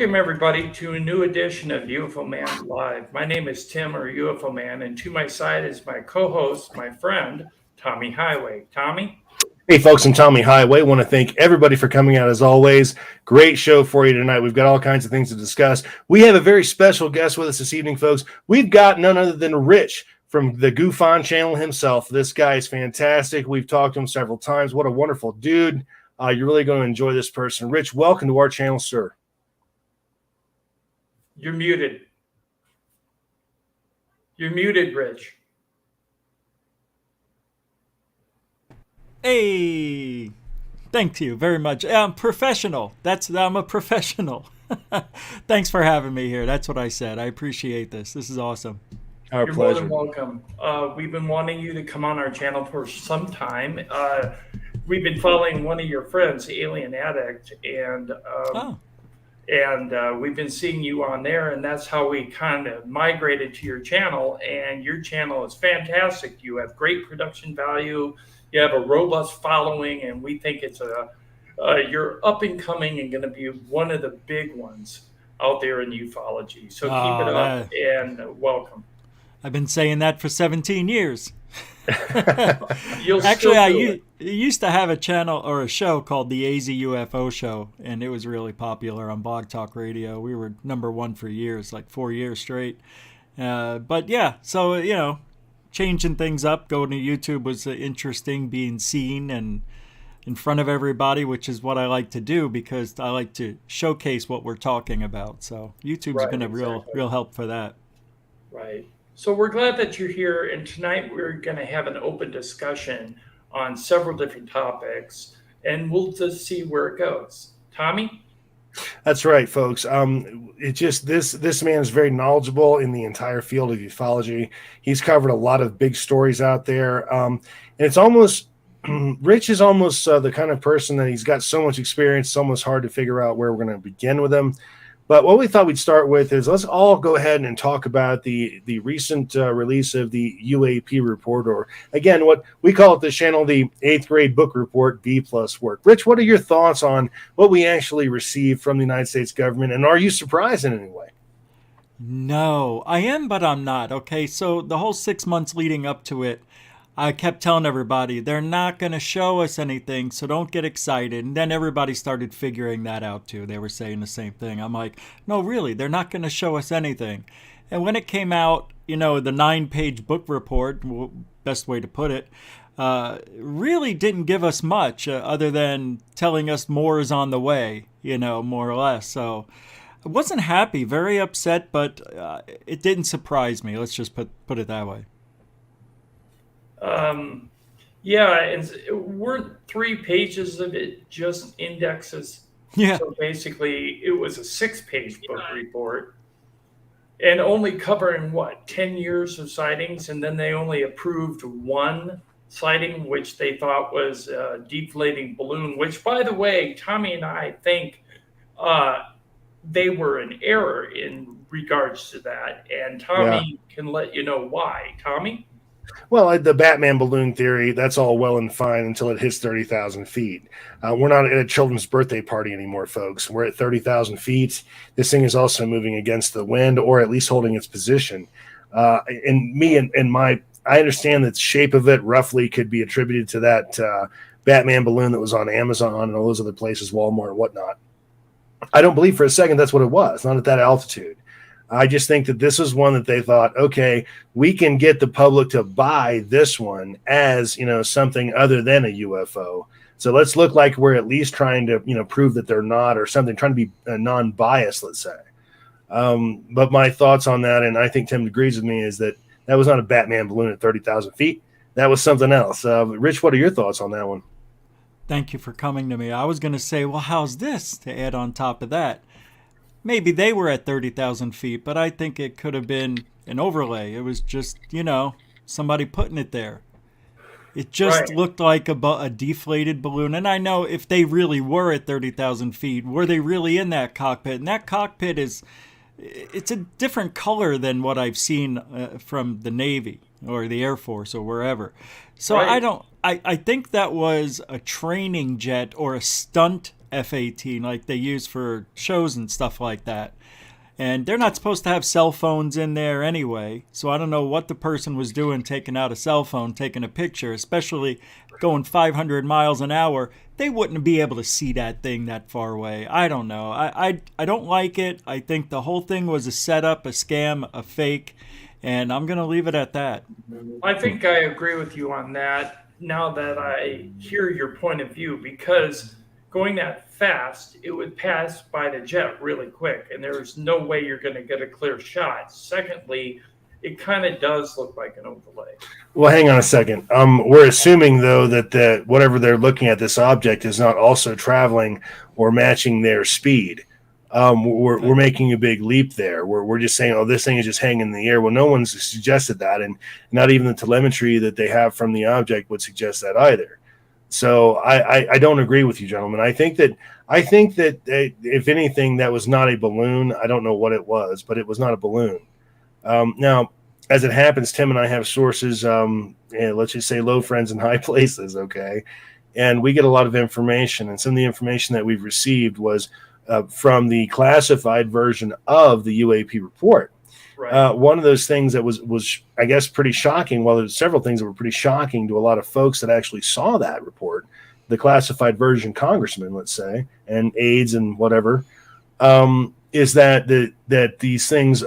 Welcome, everybody, to a new edition of UFO Man Live. My name is Tim, or UFO Man, and to my side is my co-host, my friend, Tommy Highway. Tommy? Hey, folks, I'm Tommy Highway. Want to thank everybody for coming out as always. Great show for you tonight. We've got all kinds of things to discuss. We have a very special guest with us this evening, folks. We've got none other than Rich from the GUFON channel himself. This guy is fantastic. We've talked to him several times. What a wonderful dude. You're really going to enjoy this person. Rich, welcome to our channel, sir. You're muted. You're muted, Rich. Hey, thank you very much. I'm professional. I'm a professional. Thanks for having me here. That's what I said. I appreciate this. This is awesome. Our You're pleasure. more than welcome. We've been wanting you to come on our channel for some time. We've been following one of your friends, Alien Addict, and we've been seeing you on there, and that's how we kind of migrated to your channel. And your channel is fantastic. You have great production value. You have a robust following, and we think it's you're up and coming and going to be one of the big ones out there in ufology. So keep it up and welcome. I've been saying that for 17 years. Actually, I used to have a channel or a show called the AZ UFO Show, and it was really popular on Blog Talk Radio. We were #1 for years, like 4 years straight. But yeah, so, you know, changing things up, going to YouTube was interesting, being seen and in front of everybody, which is what I like to do because I like to showcase what we're talking about. So YouTube's been a real help for that. Right. So we're glad that you're here, and tonight we're going to have an open discussion on several different topics, and we'll just see where it goes. Tommy? That's right, folks. It just this man is very knowledgeable in the entire field of ufology. He's covered a lot of big stories out there, and it's almost Rich is almost the kind of person that he's got so much experience. It's almost hard to figure out where we're going to begin with him. But what we thought we'd start with is let's all go ahead and talk about the recent release of the UAP report, or again, what we call it this channel, the 8th grade book report, B+ work. Rich, what are your thoughts on what we actually received from the United States government, and are you surprised in any way? No, I am, but I'm not. Okay, so the whole 6 months leading up to it, I kept telling everybody, they're not going to show us anything, so don't get excited. And then everybody started figuring that out too. They were saying the same thing. I'm like, no, really, they're not going to show us anything. And when it came out, you know, the 9-page book report, best way to put it, really didn't give us much other than telling us more is on the way, you know, more or less. So I wasn't happy, very upset, but it didn't surprise me. Let's just put it that way. And weren't 3 pages of it just indexes? Yeah. So basically, it was a 6-page book report, and only covering 10 years of sightings, and then they only approved 1 sighting, which they thought was a deflating balloon. Which, by the way, Tommy and I think they were in error in regards to that, and Tommy can let you know why. Tommy? Well, the Batman balloon theory, that's all well and fine until it hits 30,000 feet. We're not at a children's birthday party anymore, folks. We're at 30,000 feet. This thing is also moving against the wind, or at least holding its position. I understand that the shape of it roughly could be attributed to that Batman balloon that was on Amazon and all those other places, Walmart and whatnot. I don't believe for a second that's what it was, not at that altitude. I just think that this is one that they thought, okay, we can get the public to buy this one as, you know, something other than a UFO. So let's look like we're at least trying to, you know, prove that they're not, or something, trying to be non-biased, let's say. But my thoughts on that, and I think Tim agrees with me, is that that was not a Batman balloon at 30,000 feet. That was something else. Rich, what are your thoughts on that one? Thank you for coming to me. I was going to say, well, how's this to add on top of that? Maybe they were at 30,000 feet, but I think it could have been an overlay. It was just, you know, somebody putting it there. It just looked like a deflated balloon. And I know if they really were at 30,000 feet, were they really in that cockpit? And that cockpit it's a different color than what I've seen from the Navy or the Air Force or wherever. So I think that was a training jet or a stunt F-18 like they use for shows and stuff like that. And they're not supposed to have cell phones in there anyway. So I don't know what the person was doing taking out a cell phone, taking a picture, especially going 500 miles an hour. They wouldn't be able to see that thing that far away. I don't know. I don't like it. I think the whole thing was a setup, a scam, a fake. And I'm going to leave it at that. I think I agree with you on that now that I hear your point of view, because going that fast, it would pass by the jet really quick, and there's no way you're going to get a clear shot. Secondly, it kind of does look like an overlay. Well, hang on a second. We're assuming, though, that whatever they're looking at, this object, is not also traveling or matching their speed. We're making a big leap there. We're just saying, oh, this thing is just hanging in the air. Well, no one's suggested that, and not even the telemetry that they have from the object would suggest that either. So I don't agree with you, gentlemen. I think that if anything, that was not a balloon. I don't know what it was, but it was not a balloon. Now, as it happens, Tim and I have sources, let's just say low friends in high places, okay? And we get a lot of information, and some of the information that we've received was from the classified version of the UAP report. Right. One of those things that was, I guess, pretty shocking. Well, there's several things that were pretty shocking to a lot of folks that actually saw that report, the classified version congressman, let's say, and aides and whatever, is that these things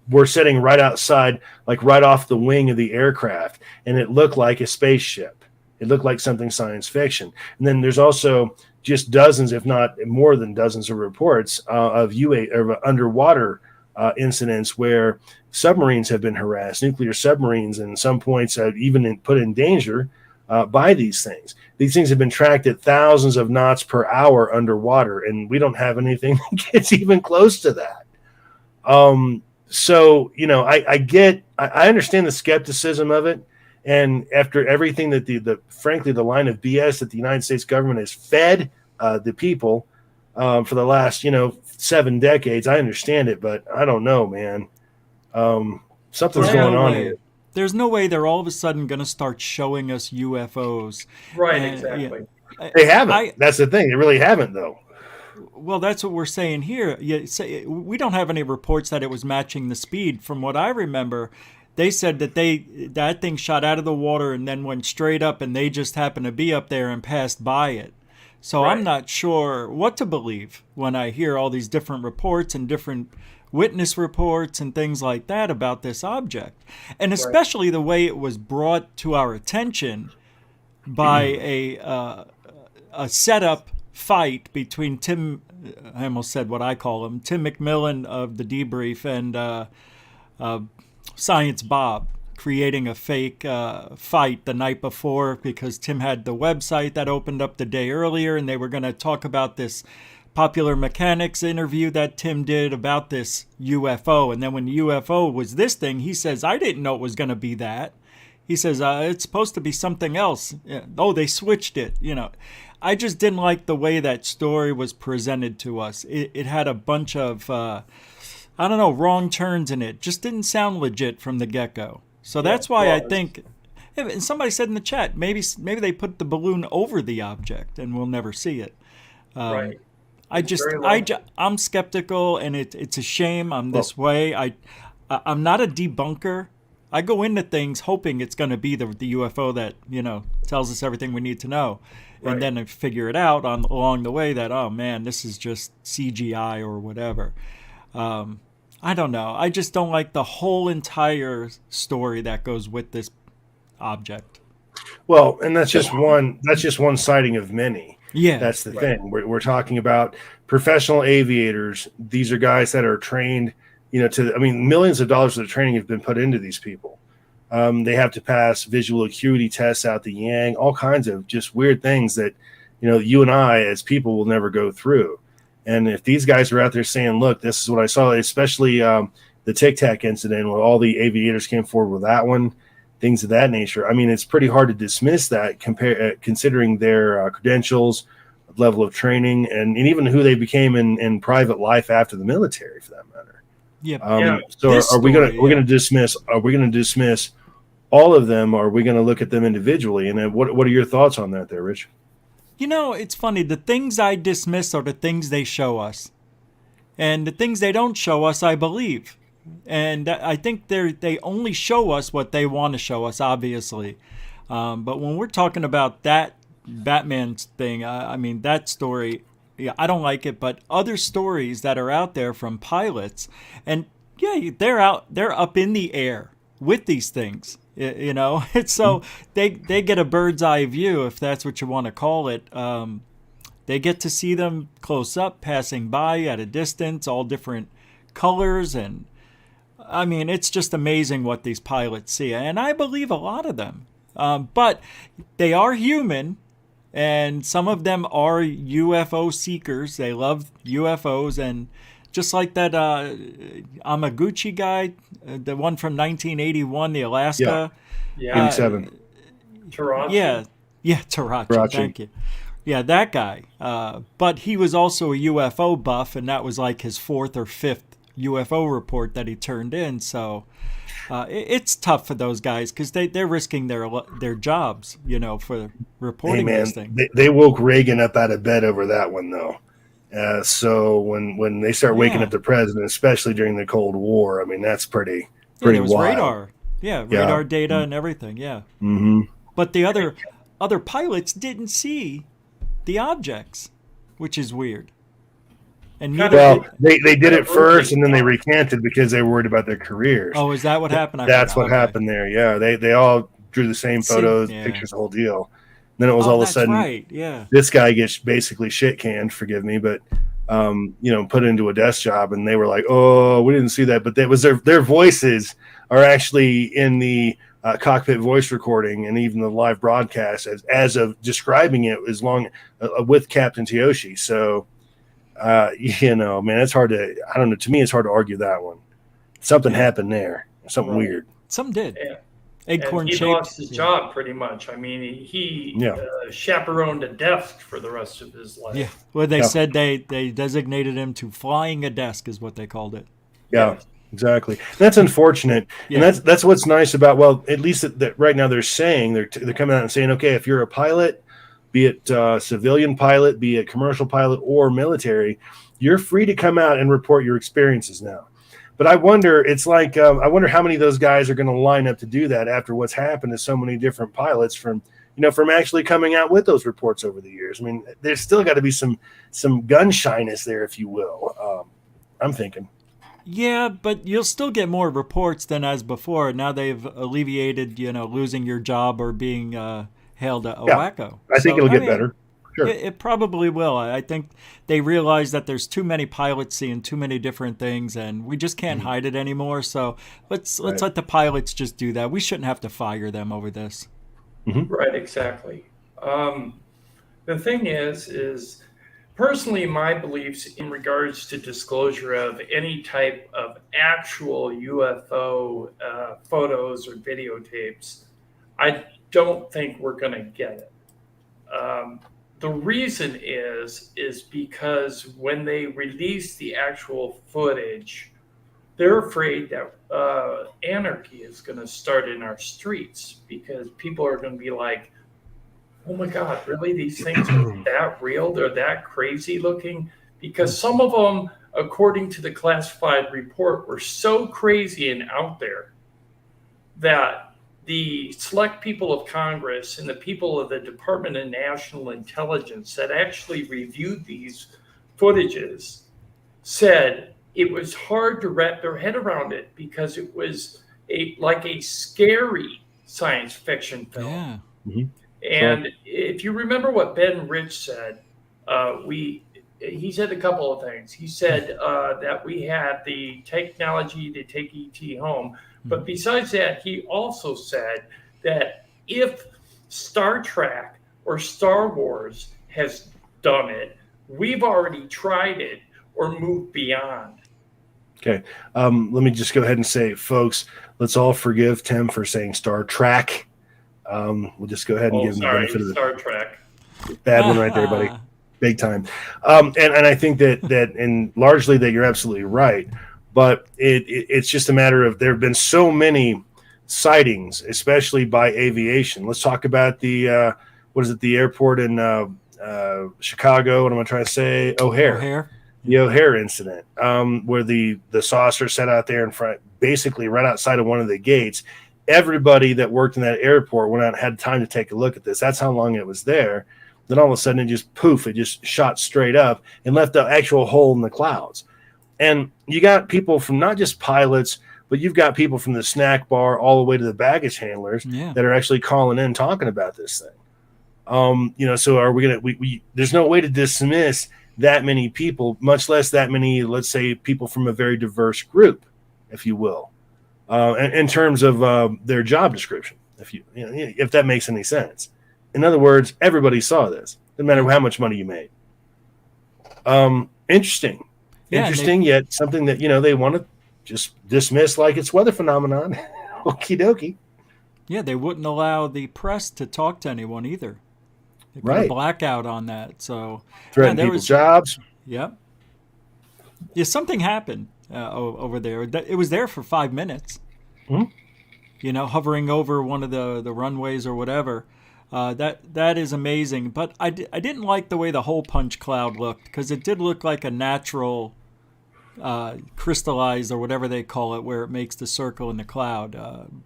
were sitting right outside, like right off the wing of the aircraft, and it looked like a spaceship. It looked like something science fiction. And then there's also just dozens, if not more than dozens, of reports of underwater incidents where submarines have been harassed, nuclear submarines, and some points even put in danger by these things. These things have been tracked at thousands of knots per hour underwater, and we don't have anything that gets even close to that. So, I understand the skepticism of it. And after everything that frankly, the line of BS that the United States government has fed the people for the last, 7 decades, I understand it, but I don't know, man. Something's going on here. There's no way they're all of a sudden going to start showing us UFOs. Right, exactly. Yeah. They haven't. That's the thing. They really haven't, though. Well, that's what we're saying here. We don't have any reports that it was matching the speed. From what I remember, they said that that thing shot out of the water and then went straight up, and they just happened to be up there and passed by it. So right. I'm not sure what to believe when I hear all these different reports and different witness reports and things like that about this object. And especially the way it was brought to our attention by a setup fight between I almost said what I call him, Tim McMillan of the Debrief and Science Bob, creating a fake fight the night before because Tim had the website that opened up the day earlier, and they were going to talk about this Popular Mechanics interview that Tim did about this UFO. And then when the UFO was this thing, he says, I didn't know it was going to be that. He says, it's supposed to be something else. Oh, they switched it. I just didn't like the way that story was presented to us. It had a bunch of, wrong turns in it. Just didn't sound legit from the get-go. So that's why I think, and somebody said in the chat, maybe they put the balloon over the object and we'll never see it. Right. I'm skeptical, and it's a shame I'm this way. I'm not a debunker. I go into things hoping it's going to be the UFO that, tells us everything we need to know. Right. And then I figure it out along the way that, oh man, this is just CGI or whatever. I don't know. I just don't like the whole entire story that goes with this object. Well, and that's just one sighting of many. Yeah, that's the thing. We're talking about professional aviators. These are guys that are trained, millions of dollars of training have been put into these people. They have to pass visual acuity tests out the yang, all kinds of just weird things that, you and I as people will never go through. And if these guys are out there saying, look, this is what I saw, especially the Tic Tac incident where all the aviators came forward with that one, things of that nature. I mean, it's pretty hard to dismiss that considering their credentials, level of training, and even who they became in private life after the military, for that matter. Yeah. So are we going to dismiss all of them, or are we going to look at them individually? And then what are your thoughts on that there, Rich? You know, it's funny. The things I dismiss are the things they show us. And the things they don't show us, I believe. And I think they only show us what they want to show us, obviously. But when we're talking about that Batman thing, I mean, that story, yeah, I don't like it. But other stories that are out there from pilots, and yeah, they're up in the air with these things. You know, it's so they get a bird's eye view, if that's what you want to call it. They get to see them close up, passing by at a distance, all different colors. And I mean, it's just amazing what these pilots see. And I believe a lot of them. But they are human, and some of them are UFO seekers. They love UFOs. And just like that Amaguchi guy, the one from 1981, the Alaska. Yeah. 87. Tarachi. Yeah, Tarachi. Thank you. Yeah, that guy. But he was also a UFO buff, and that was like his 4th or 5th UFO report that he turned in. So it's tough for those guys because they're risking their jobs, you know, for reporting these things. They woke Reagan up out of bed over that one, though. So when they start waking up the president, especially during the Cold War, I mean, that's pretty there was wild. radar. Yeah, radar data and everything. Yeah. Mm-hmm. But the other pilots didn't see the objects, which is weird. And they did it first, and then they recanted because they were worried about their careers. Oh, is that what happened? That's what happened there. Yeah, they all drew the same photos, pictures, the whole deal. Then it was all of a sudden, this guy gets basically shit canned. Forgive me, but put into a desk job, and they were like, "Oh, we didn't see that," but that was their voices are actually in the cockpit voice recording and even the live broadcast as of describing it as long with Captain Tioshi. So. Man, it's hard to, I don't know. To me, it's hard to argue that one. Something happened there. Something weird. Something did. Yeah. Acorn he shaped. lost his job pretty much. I mean, he chaperoned a desk for the rest of his life. Yeah. Well, they said they designated him to flying a desk is what they called it. Yeah, exactly. That's unfortunate. And that's what's nice about, well, at least that right now they're saying, they're coming out and saying, okay, if you're a pilot, be it civilian pilot, be it commercial pilot or military, you're free to come out and report your experiences now. But I wonder, it's like, I wonder how many of those guys are going to line up to do that after what's happened to so many different pilots from actually coming out with those reports over the years. I mean, there's still got to be some gun shyness there, if you will. I'm thinking. Yeah, but you'll still get more reports than as before. Now they've alleviated, losing your job or being hailed a wacko. I think it'll get better. Sure. It probably will. I think they realize that there's too many pilots seeing too many different things, and we just can't hide it anymore. So let's let the pilots just do that. We shouldn't have to fire them over this. Mm-hmm. Right, exactly. The thing is personally my beliefs in regards to disclosure of any type of actual UFO photos or videotapes, I don't think we're going to get it. The reason is because when they release the actual footage, they're afraid that anarchy is going to start in our streets because people are going to be like, oh my God, really? These things are that real? They're that crazy looking? Because some of them, according to the classified report, were so crazy and out there that the select people of Congress and the people of the Department of National Intelligence that actually reviewed these footages said it was hard to wrap their head around it because it was like a scary science fiction film. Yeah. Mm-hmm. And if you remember what Ben Rich said, he said a couple of things. He said that we had the technology to take ET home. But besides that, he also said that if Star Trek or Star Wars has done it, we've already tried it or moved beyond. Okay. Let me just go ahead and say, folks, let's all forgive Tim for saying Star Trek. We'll just go ahead and give him the benefit of the Star Trek. Bad one right there, buddy. Big time. And I think that and largely that you're absolutely right. But it's just a matter of there have been so many sightings, especially by aviation. Let's talk about the airport in Chicago. What am I trying to say? O'Hare. O'Hare. The O'Hare incident, where the saucer sat out there in front, basically right outside of one of the gates. Everybody that worked in that airport went out and had time to take a look at this. That's how long it was there. Then all of a sudden, it just poof, it just shot straight up and left an actual hole in the clouds. And you got people from not just pilots, but you've got people from the snack bar all the way to the baggage handlers that are actually calling in talking about this thing. So are we gonna? We there's no way to dismiss that many people, much less that many, let's say, people from a very diverse group, if you will, in terms of their job description, if that makes any sense. In other words, everybody saw this, no matter how much money you made. Interesting, yet something that they want to just dismiss like it's weather phenomenon. Okie dokie. Yeah, they wouldn't allow the press to talk to anyone either. They put a blackout on that. So threaten people's jobs. Yep. Yeah, something happened over there. It was there for 5 minutes. Mm-hmm. Hovering over one of the runways or whatever. That is amazing. But I didn't like the way the hole punch cloud looked, because it did look like a natural crystallized or whatever they call it, where it makes the circle in the cloud.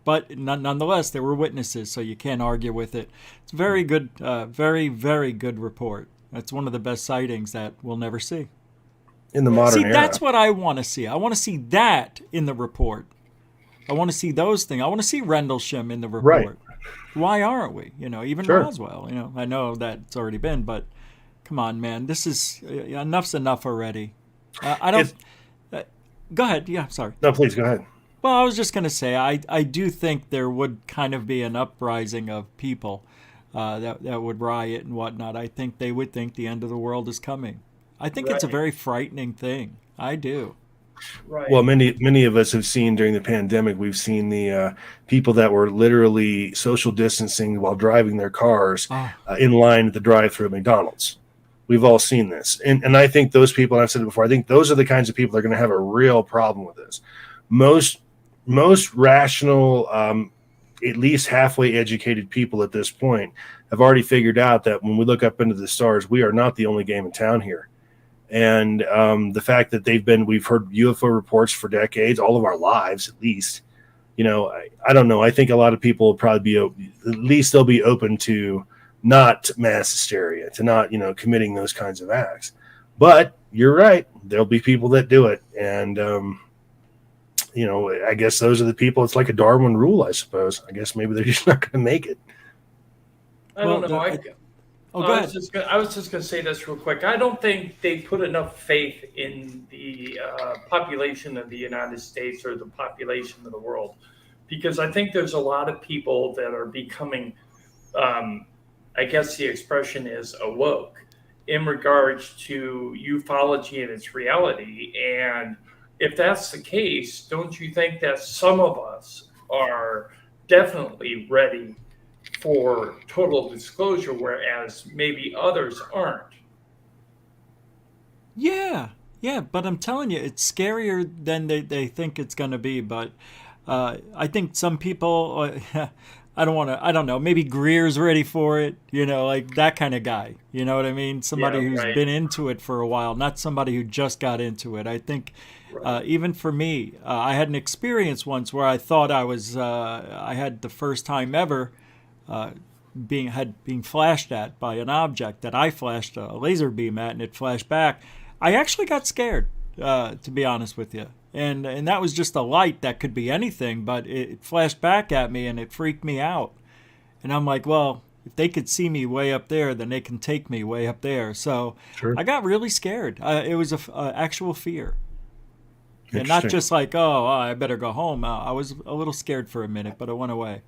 But nonetheless, there were witnesses, so you can't argue with it. It's very good, very, very good report. That's one of the best sightings that we'll never see. In the modern era. That's what I want to see. I want to see that in the report. I want to see those things. I want to see Rendlesham in the report. Right. Why aren't we? Even Roswell. I know that's already been, but come on, man. This is enough's enough already. I don't. Go ahead. Yeah, sorry. No, please go ahead. Well, I was just going to say, I do think there would kind of be an uprising of people that would riot and whatnot. I think they would think the end of the world is coming. I think it's a very frightening thing. I do. Right. Well, many of us have seen during the pandemic, we've seen the people that were literally social distancing while driving their cars in line at the drive-thru at McDonald's. We've all seen this. And I think those people, and I've said it before, I think those are the kinds of people that are going to have a real problem with this. Most rational, at least halfway educated people at this point have already figured out that when we look up into the stars, we are not the only game in town here. And the fact that we've heard UFO reports for decades, all of our lives at least, I don't know. I think a lot of people will probably at least they'll be open to not mass hysteria, to not, committing those kinds of acts. But you're right. There'll be people that do it. And, I guess those are the people. It's like a Darwin rule, I suppose. I guess maybe they're just not going to make it. I don't know. I was just going to say this real quick. I don't think they put enough faith in the population of the United States or the population of the world, because I think there's a lot of people that are becoming, I guess the expression is awoke in regards to ufology and its reality. And if that's the case, don't you think that some of us are definitely ready for total disclosure, whereas maybe others aren't? Yeah, but I'm telling you, it's scarier than they think it's going to be. But I think some people, I don't know, maybe Greer's ready for it, like that kind of guy. You know what I mean? Somebody who's been into it for a while, not somebody who just got into it. I think even for me, I had an experience once where I thought I had the first time ever being flashed at by an object that I flashed a laser beam at, and it flashed back. I actually got scared, to be honest with you. And that was just a light that could be anything, but it flashed back at me and it freaked me out. And I'm like, well, if they could see me way up there, then they can take me way up there. So I got really scared. It was a actual fear. And not just like, I better go home. I was a little scared for a minute, but it went away.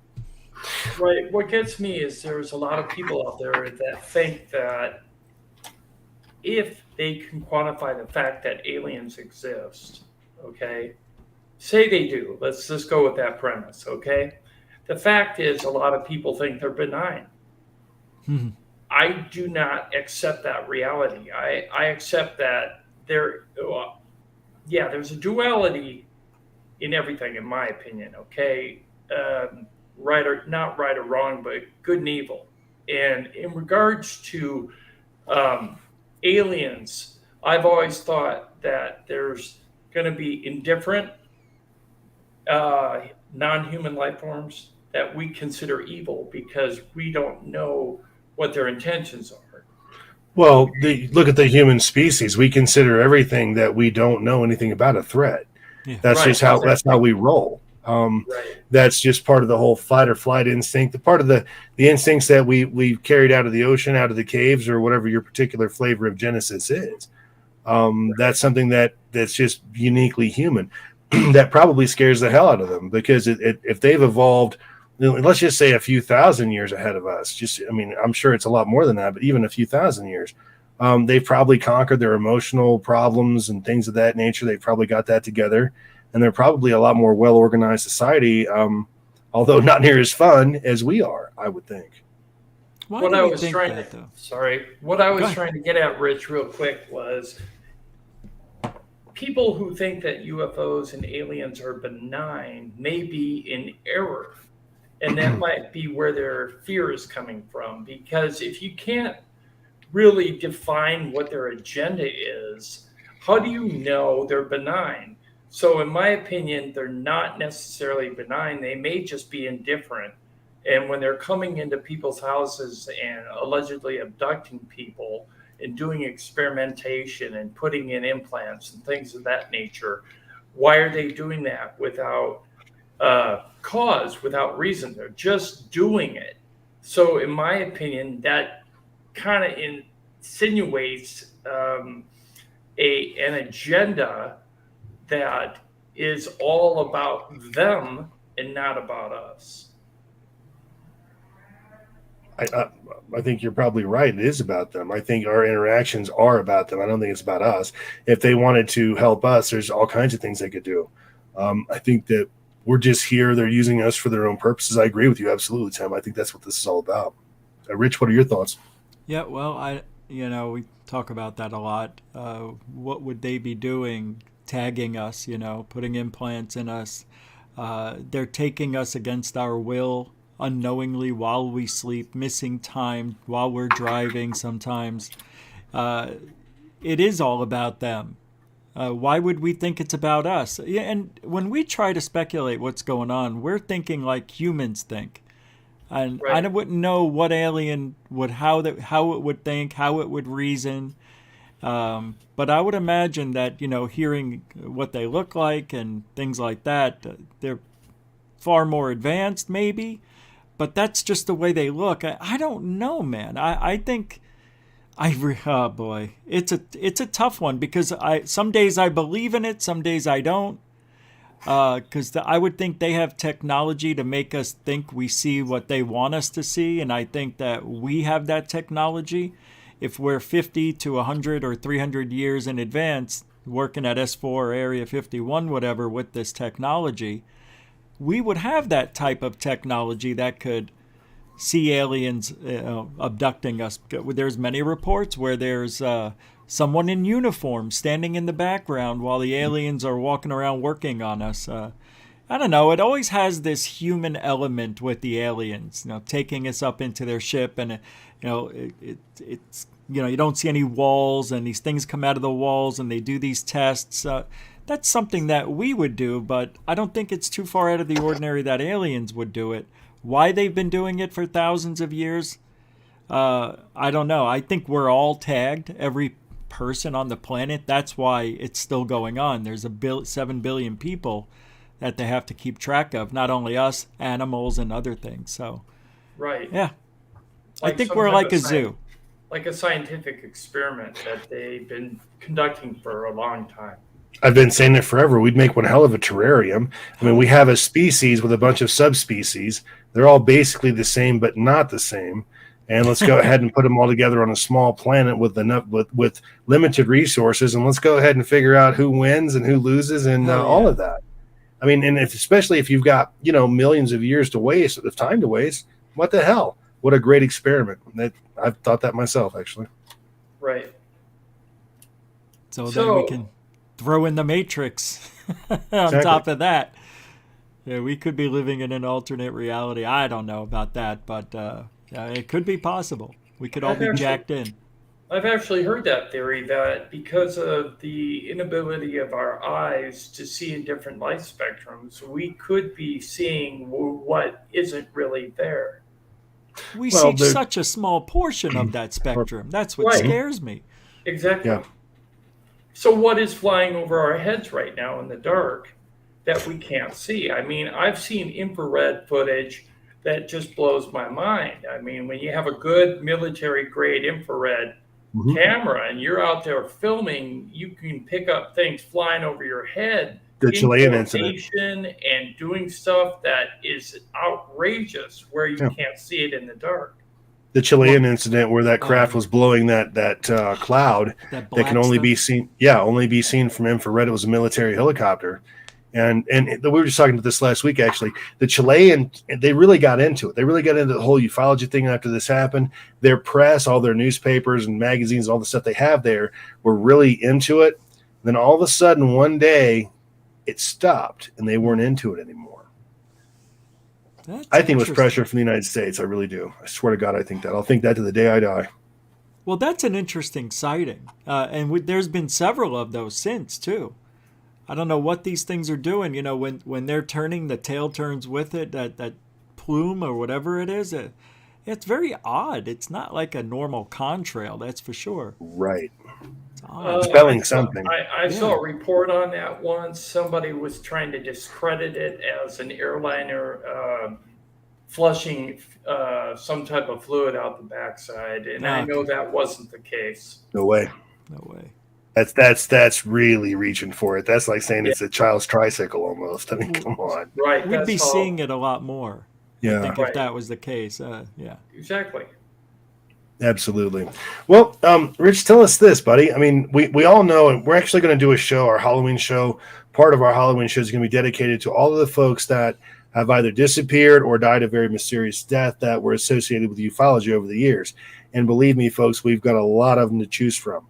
Right. What gets me is there's a lot of people out there that think that if they can quantify the fact that aliens exist, okay, say they do. Let's just go with that premise, okay? The fact is a lot of people think they're benign. Mm-hmm. I do not accept that reality. I accept that there's a duality in everything, in my opinion, okay? Not right or wrong, but good and evil. And in regards to Aliens, I've always thought that there's going to be indifferent uh, non-human life forms that we consider evil because we don't know what their intentions are. Well, look at the human species. We consider everything that we don't know anything about a threat. Yeah. That's Right, just how we roll. right, That's just part of the whole fight or flight instinct. The part of the instincts that we carried out of the ocean, out of the caves, or whatever your particular flavor of Genesis is. That's something that's just uniquely human. That probably scares the hell out of them because if they've evolved, let's just say a few thousand years ahead of us, I'm sure it's a lot more than that, but even a few thousand years, they've probably conquered their emotional problems and things of that nature. They've probably got that together, and they're probably a lot more well-organized society, although not near as fun as we are, I would think. Why what do I we was think trying that, to though? sorry, what I Go was ahead. trying to get at, Rich, real quick, was people who think that UFOs and aliens are benign may be in error. And that might be where their fear is coming from. Because if you can't really define what their agenda is, how do you know they're benign? So, in my opinion, they're not necessarily benign. They may just be indifferent. And when they're coming into people's houses and allegedly abducting people and doing experimentation and putting in implants and things of that nature, why are they doing that without cause, without reason? They're just doing it. So, in my opinion, that kind of insinuates an agenda that is all about them and not about us. I think you're probably right. It is about them. I think our interactions are about them. I don't think it's about us. If they wanted to help us, there's all kinds of things they could do. I think that we're just here. They're using us for their own purposes. I agree with you absolutely, Tim. I think that's what this is all about. Rich, what are your thoughts? Yeah, well, we talk about that a lot. What would they be doing, tagging us, putting implants in us? They're taking us against our will unknowingly while we sleep, missing time while we're driving sometimes. Uh, it is all about them. Why would we think it's about us? Yeah, and when we try to speculate what's going on, we're thinking like humans think. And I Right. wouldn't know what alien would how it would think, how it would reason. But I would imagine that hearing what they look like and things like that, they're far more advanced, maybe. But that's just the way they look. I don't know, man. I think oh boy, it's a tough one because some days I believe in it, some days I don't. Because I would think they have technology to make us think we see what they want us to see, and I think that we have that technology. If we're 50 to 100 or 300 years in advance, working at S4 or Area 51, whatever, with this technology, we would have that type of technology that could see aliens abducting us. There's many reports where there's someone in uniform standing in the background while the aliens are walking around working on us. I don't know. It always has this human element with the aliens, taking us up into their ship, and it's you don't see any walls, and these things come out of the walls, and they do these tests. That's something that we would do, but I don't think it's too far out of the ordinary that aliens would do it. Why they've been doing it for thousands of years, I don't know. I think we're all tagged, every person on the planet. That's why it's still going on. There's 7 billion people that they have to keep track of, not only us, animals, and other things. So, Right. yeah, I Like think some we're kind like of a zoo. like a scientific experiment that they've been conducting for a long time. I've been saying it forever. We'd make one hell of a terrarium. I mean, Oh, we yeah. have a species with a bunch of subspecies. They're all basically the same, but not the same. And let's go ahead and put them all together on a small planet with enough with limited resources, and let's go ahead and figure out who wins and who loses, and Hell all yeah. of that. I mean, and especially if you've got millions of years to waste, of time to waste, what the hell? What a great experiment! I've thought that myself, actually. Right. So then we So can throw in the Matrix on Exactly. top of that. Yeah, we could be living in an alternate reality. I don't know about that, but it could be possible. We could all I've be actually jacked in. I've actually heard that theory that because of the inability of our eyes to see in different light spectrums, we could be seeing what isn't really there. We Well, see there, such a small portion of that spectrum. That's what Right, scares me. exactly. yeah, So, what is flying over our heads right now in the dark that we can't see? I mean, I've seen infrared footage that just blows my mind. I mean, when you have a good military grade infrared mhm. camera and you're out there filming, you can pick up things flying over your head The in Chilean incident. formation and doing stuff that is outrageous where you Yeah. can't see it in the dark. The Well, Chilean incident where that oh craft yeah, was blowing that cloud that that can black only be stuff. seen, yeah, only be seen from infrared. It was a military helicopter, and we were just talking about this last week. Actually, the Chilean, they really got into it. They really got into the whole ufology thing after this happened. Their press, all their newspapers and magazines, all the stuff they have there, were really into it. Then all of a sudden, one day, it stopped, and they weren't into it anymore. That's I think it was interesting. pressure from the United States. I really do. I swear to God, I think that. I'll think that to the day I die. Well, that's an interesting sighting, and there's been several of those since too. I don't know what these things are doing. You know, when they're turning, the tail turns with it. That plume or whatever it is. It's very odd. It's not like a normal contrail, that's for sure. Right. It's odd. Spelling something. I saw Yeah. a report on that once. Somebody was trying to discredit it as an airliner flushing some type of fluid out the backside, and I know Okay. that wasn't the case. No way. No way. That's really reaching for it. That's like saying Yeah, it's a child's tricycle almost. I mean, come on. right. We'd be That's seeing how. it a lot more, I Yeah, think, if Right. that was the case. Yeah. Exactly. absolutely. Well, Rich, tell us this, buddy. I mean, we all know, and we're actually going to do a show, our Halloween show. Part of our Halloween show is going to be dedicated to all of the folks that have either disappeared or died a very mysterious death that were associated with ufology over the years. And believe me, folks, we've got a lot of them to choose from.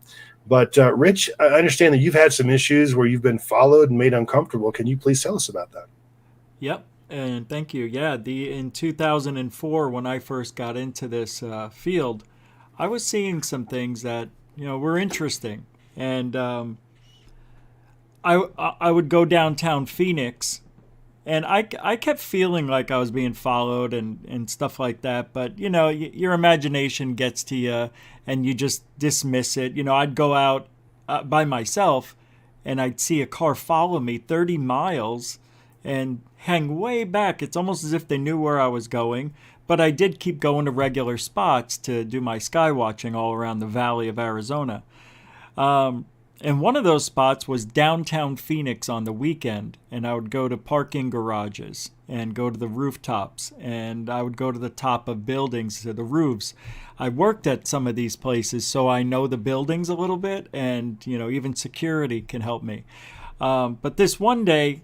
But Rich, I understand that you've had some issues where you've been followed and made uncomfortable. Can you please tell us about that? Yep. And thank you. Yeah. In 2004, when I first got into this field, I was seeing some things that were interesting, and I would go downtown Phoenix, and I kept feeling like I was being followed and stuff like that. But your imagination gets to you, and you just dismiss it. I'd go out by myself, and I'd see a car follow me 30 miles and hang way back. It's almost as if they knew where I was going. But I did keep going to regular spots to do my sky watching all around the valley of Arizona. And one of those spots was downtown Phoenix on the weekend. And I would go to parking garages and go to the rooftops. And I would go to the top of buildings, to the roofs. I worked at some of these places, so I know the buildings a little bit. And, even security can help me. But this one day,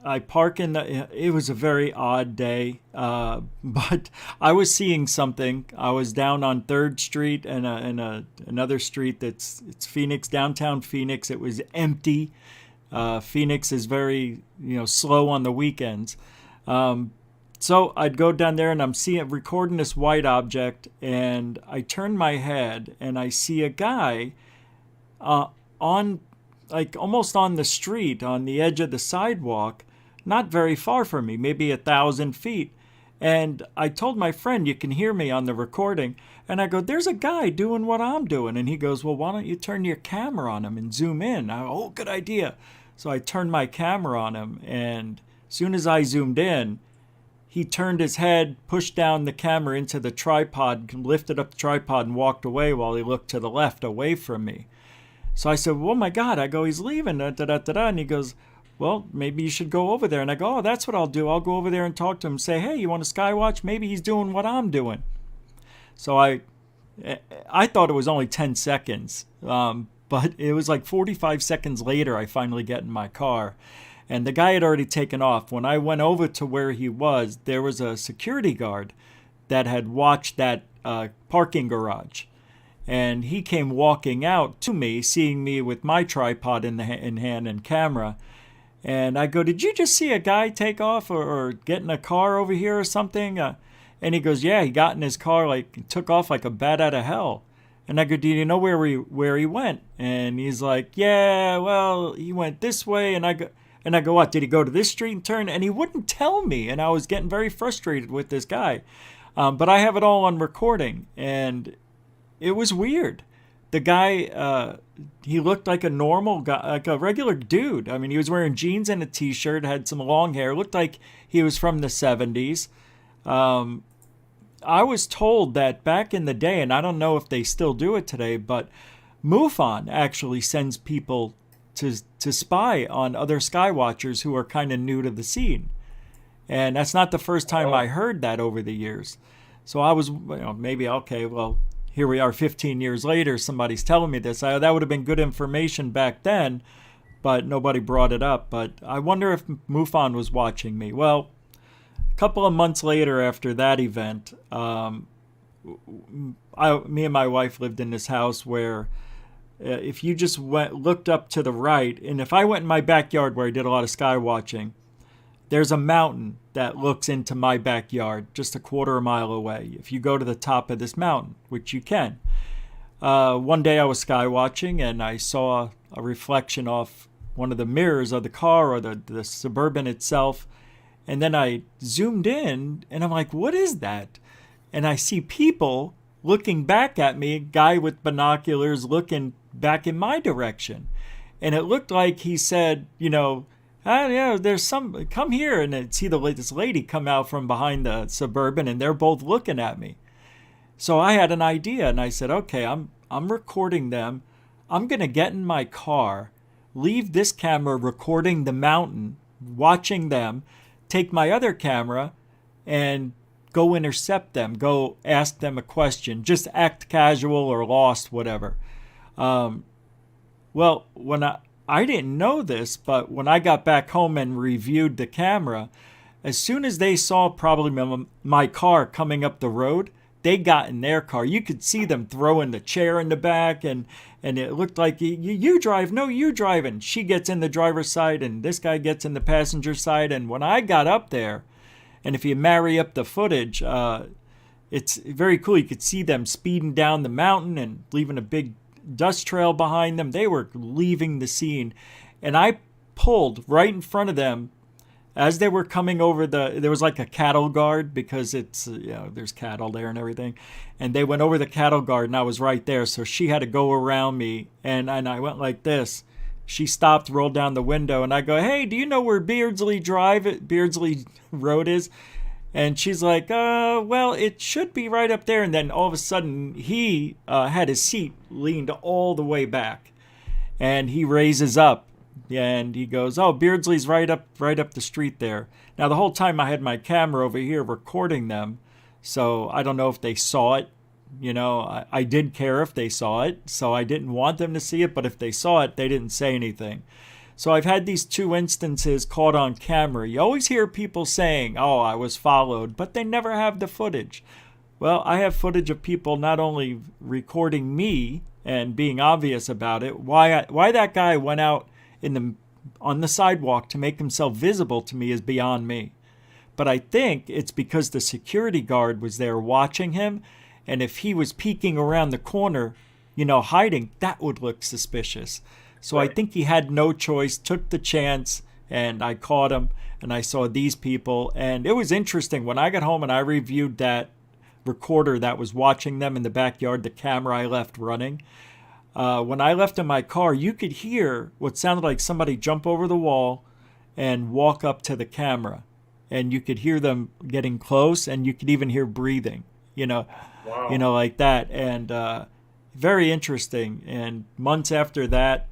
I park in it was a very odd day, but I was seeing something. I was down on 3rd Street and another street it's Phoenix, downtown Phoenix. It was empty. Phoenix is very, slow on the weekends. So I'd go down there and I'm recording this white object, and I turn my head and I see a guy on, like, almost on the street, on the edge of the sidewalk, not very far from me, maybe 1,000 feet. And I told my friend, you can hear me on the recording, and I go, there's a guy doing what I'm doing. And he goes, well, why don't you turn your camera on him and zoom in? I go, oh, good idea. So I turned my camera on him, and as soon as I zoomed in, he turned his head, pushed down the camera into the tripod, lifted up the tripod, and walked away while he looked to the left, away from me. So I said, oh my God. I go, he's leaving. And he goes, well, maybe you should go over there. And I go, oh, that's what I'll do. I'll go over there and talk to him, say, hey, you want to skywatch? Maybe he's doing what I'm doing. So I thought it was only 10 seconds, but it was like 45 seconds later I finally get in my car. And the guy had already taken off. When I went over to where he was, there was a security guard that had watched that parking garage. And he came walking out to me, seeing me with my tripod in hand and camera. And I go, did you just see a guy take off or get in a car over here or something? And he goes, yeah, he got in his car, like took off like a bat out of hell. And I go, do you know where he went? And he's like, yeah, well, he went this way. And I go, what? Did he go to this street and turn? And he wouldn't tell me. And I was getting very frustrated with this guy. But I have it all on recording, and it was weird. The guy, he looked like a normal guy, like a regular dude. I mean, he was wearing jeans and a t-shirt, had some long hair, looked like he was from the 70s. I was told that back in the day, and I don't know if they still do it today, but MUFON actually sends people to spy on other skywatchers who are kind of new to the scene. And that's not the first time I heard that over the years. So I was, maybe, okay, well, here we are 15 years later, somebody's telling me this. That would have been good information back then, but nobody brought it up. But I wonder if MUFON was watching me. Well, a couple of months later after that event, me and my wife lived in this house where if you just looked up to the right, and if I went in my backyard where I did a lot of sky watching, there's a mountain that looks into my backyard just a quarter of a mile away. If you go to the top of this mountain, which you can. One day I was sky watching and I saw a reflection off one of the mirrors of the car or the Suburban itself. And then I zoomed in and I'm like, what is that? And I see people looking back at me, a guy with binoculars looking back in my direction. And it looked like he said, yeah, there's some, come here. And I'd see this lady come out from behind the Suburban and they're both looking at me. So I had an idea and I said, okay, I'm recording them. I'm going to get in my car, leave this camera recording the mountain, watching them, take my other camera and go intercept them, go ask them a question, just act casual or lost, whatever. Well, when I didn't know this, but when I got back home and reviewed the camera, as soon as they saw probably my car coming up the road, they got in their car. You could see them throwing the chair in the back, and it looked like, you drive, no, you drive. And she gets in the driver's side, and this guy gets in the passenger side. And when I got up there, and if you marry up the footage, it's very cool. You could see them speeding down the mountain and leaving a big dust trail behind them. They were leaving the scene, and I pulled right in front of them as they were coming over there was like a cattle guard because it's there's cattle there and everything, and they went over the cattle guard and I was right there, so she had to go around me, and I went like this. She stopped, rolled down the window, and I go, hey, do you know where Beardsley Road is? And she's like, well, it should be right up there. And then all of a sudden, he had his seat leaned all the way back. And he raises up and he goes, oh, Beardsley's right up the street there. Now, the whole time I had my camera over here recording them. So I don't know if they saw it. I did care if they saw it. So I didn't want them to see it. But if they saw it, they didn't say anything. So I've had these two instances caught on camera. You always hear people saying, oh, I was followed, but they never have the footage. Well, I have footage of people not only recording me and being obvious about it, why that guy went out on the sidewalk to make himself visible to me is beyond me. But I think it's because the security guard was there watching him, and if he was peeking around the corner, hiding, that would look suspicious. So right. I think he had no choice, took the chance, and I caught him, and I saw these people. And it was interesting. When I got home and I reviewed that recorder that was watching them in the backyard, the camera I left running, when I left in my car, you could hear what sounded like somebody jump over the wall and walk up to the camera. And you could hear them getting close, and you could even hear breathing, wow. Like that. And very interesting. And months after that,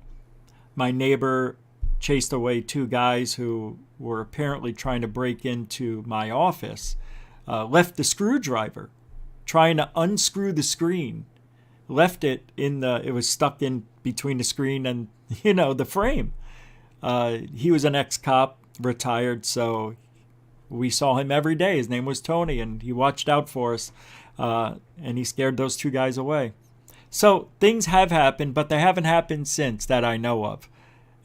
my neighbor chased away two guys who were apparently trying to break into my office, left the screwdriver, trying to unscrew the screen, left it it was stuck in between the screen and, the frame. He was an ex-cop, retired, so we saw him every day. His name was Tony, and he watched out for us, and he scared those two guys away. So things have happened, but they haven't happened since that I know of.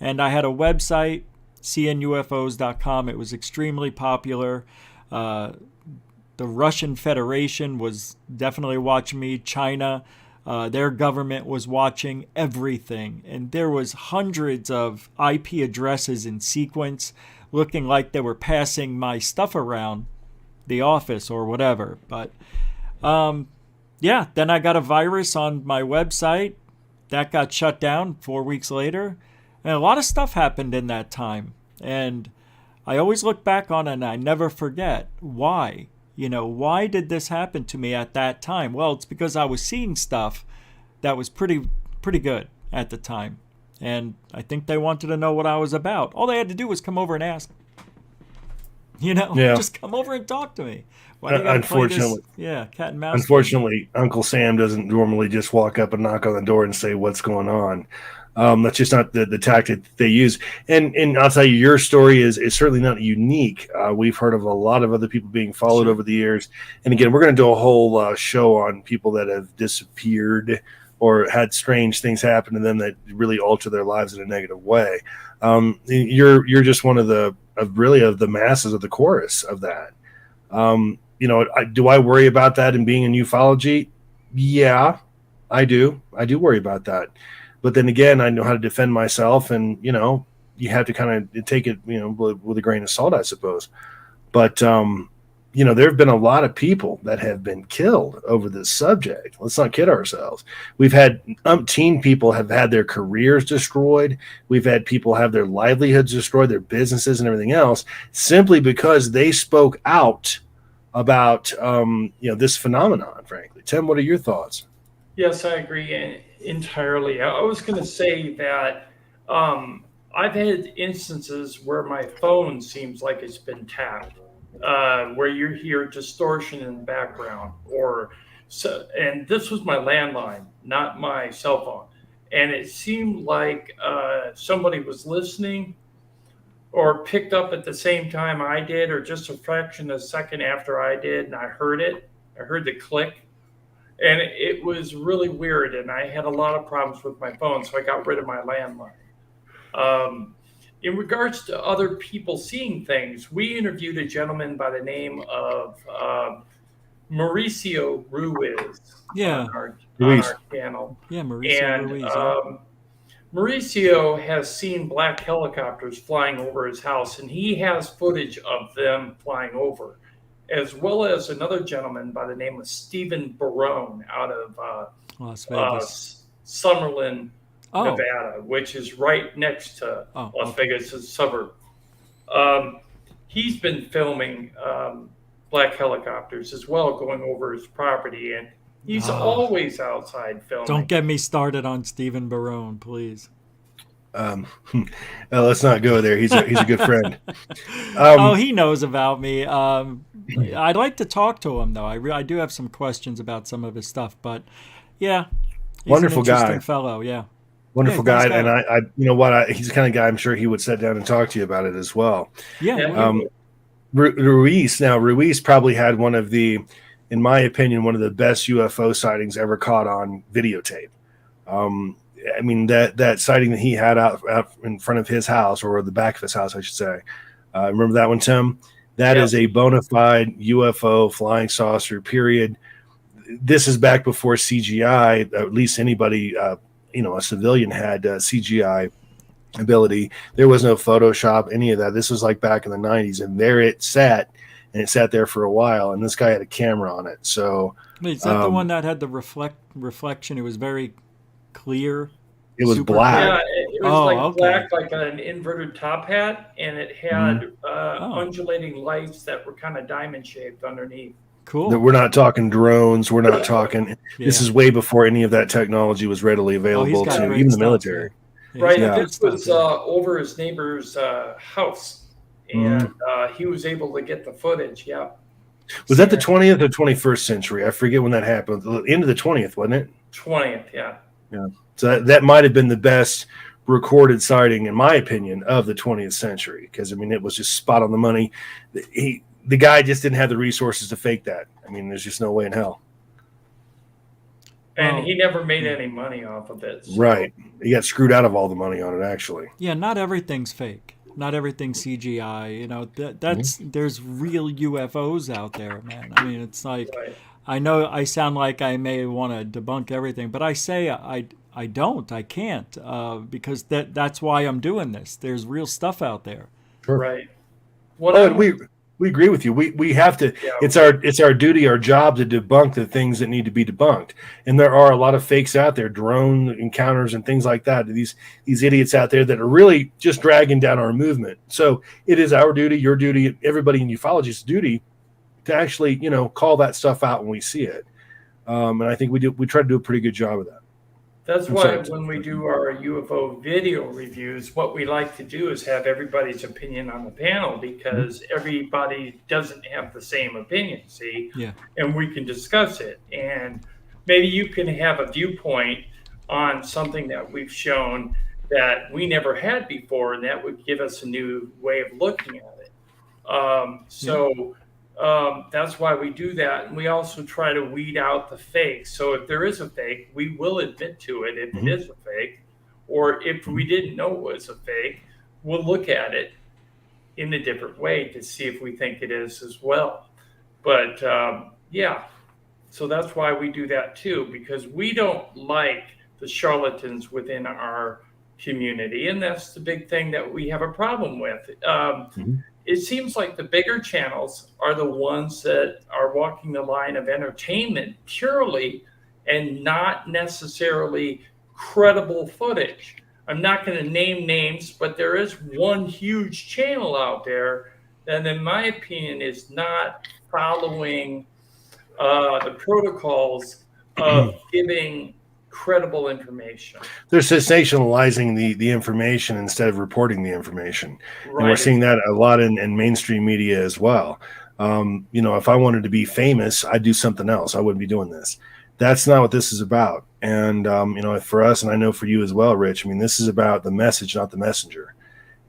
And I had a website, cnufos.com. It was extremely popular. the Russian Federation was definitely watching me. China, their government was watching everything. And there was hundreds of IP addresses in sequence looking like they were passing my stuff around the office or whatever. But yeah, then I got a virus on my website. That got shut down 4 weeks later. And a lot of stuff happened in that time. And I always look back on it and I never forget why. Why did this happen to me at that time? Well, it's because I was seeing stuff that was pretty good at the time. And I think they wanted to know what I was about. All they had to do was come over and ask. Just come over and talk to me. Why do you gotta Unfortunately, play this, cat and mouse? unfortunately, Uncle Sam doesn't normally just walk up and knock on the door and say what's going on. That's just not the tactic they use. And I'll tell you, your story is certainly not unique. We've heard of a lot of other people being followed over the years. And again, we're going to do a whole show on people that have disappeared or had strange things happen to them that really alter their lives in a negative way. You're just one of the masses of the chorus of that. Do I worry about that in being in ufology? Yeah, I do. I do worry about that. But then again, I know how to defend myself, and you have to kind of take it, with a grain of salt, I suppose. But there have been a lot of people that have been killed over this subject. Let's not kid ourselves. We've had umpteen people have had their careers destroyed. We've had people have their livelihoods destroyed, their businesses and everything else, simply because they spoke out about this phenomenon. Frankly, Tim, what are your thoughts? Yes, I agree entirely. I was going to say that I've had instances where my phone seems like it's been tapped, where you hear distortion in the background, and this was my landline, not my cell phone, and it seemed like somebody was listening or picked up at the same time I did, or just a fraction of a second after I did, and I heard it. I heard the click. And it was really weird, and I had a lot of problems with my phone, so I got rid of my landline. In regards to other people seeing things, we interviewed a gentleman by the name of Mauricio Ruiz on our channel. Yeah, Mauricio Ruiz. Mauricio has seen black helicopters flying over his house, and he has footage of them flying over, as well as another gentleman by the name of Stephen Barone out of Las Vegas. Summerlin, Nevada, which is right next to Las Vegas, a suburb. He's been filming black helicopters as well, going over his property, and he's always outside filming. Don't get me started on Stephen Barone, please. Let's not go there. He's a good friend. He knows about me. I'd like to talk to him, though. I do have some questions about some of his stuff, but yeah, he's wonderful an interesting guy. Fellow. Yeah, wonderful guy, and I he's the kind of guy I'm sure he would sit down and talk to you about it as well. Yeah. Ruiz probably had one of the, in my opinion, one of the best UFO sightings ever caught on videotape. That sighting that he had out in front of his house, or the back of his house, I should say. Remember that one, Tim? That is a bona fide UFO flying saucer, period. This is back before CGI, at least anybody, a civilian had CGI ability. There was no Photoshop, any of that. This was like back in the 90s, and there it sat, and it sat there for a while, and this guy had a camera on it. So, wait, is that the one that had the reflection? It was very clear. It was black. Yeah, it was black, like an inverted top hat, and it had undulating lights that were kind of diamond shaped underneath. Cool. We're not talking drones. We're not talking. This is way before any of that technology was readily available to even the military. Right. This was over his neighbor's house, and he was able to get the footage. Yeah. Was that the 20th or 21st century? I forget when that happened. The end of the 20th, wasn't it? 20th. Yeah. Yeah. So that might have been the best recorded sighting, in my opinion, of the 20th century, because it was just spot on the money. The guy just didn't have the resources to fake that. There's just no way in hell. And he never made any money off of it. So. Right. He got screwed out of all the money on it, actually. Yeah, not everything's fake. Not everything CGI. You know, that's there's real UFOs out there, man. I mean, it's like, Right. I know I sound like I may want to debunk everything, but I say I don't, I can't, because that's why I'm doing this. There's real stuff out there. Sure. Right. What Oh, I and we agree with you. We have to. Yeah. It's our duty, our job to debunk the things that need to be debunked. And there are a lot of fakes out there, drone encounters and things like that. These idiots out there that are really just dragging down our movement. So it is our duty, your duty, everybody in ufology's duty to actually, call that stuff out when we see it. And I think we try to do a pretty good job of that. That's I'm why sorry. when we do our UFO video reviews, what we like to do is have everybody's opinion on the panel, because everybody doesn't have the same opinion, see? Yeah. And we can discuss it. And maybe you can have a viewpoint on something that we've shown that we never had before, and that would give us a new way of looking at it. That's why we do that. And we also try to weed out the fake. So if there is a fake, we will admit to it if it is a fake. Or if we didn't know it was a fake, we'll look at it in a different way to see if we think it is as well. But yeah, so that's why we do that too, because we don't like the charlatans within our community. And that's the big thing that we have a problem with. It seems like the bigger channels are the ones that are walking the line of entertainment purely, and not necessarily credible footage. I'm not going to name names, but there is one huge channel out there that, in my opinion, is not following the protocols of giving credible information. They're sensationalizing the information instead of reporting the information. Right. And we're seeing that a lot in mainstream media as well. If I wanted to be famous, I'd do something else. I wouldn't be doing this. That's not what this is about. And, for us, and I know for you as well, Rich, I mean, this is about the message, not the messenger.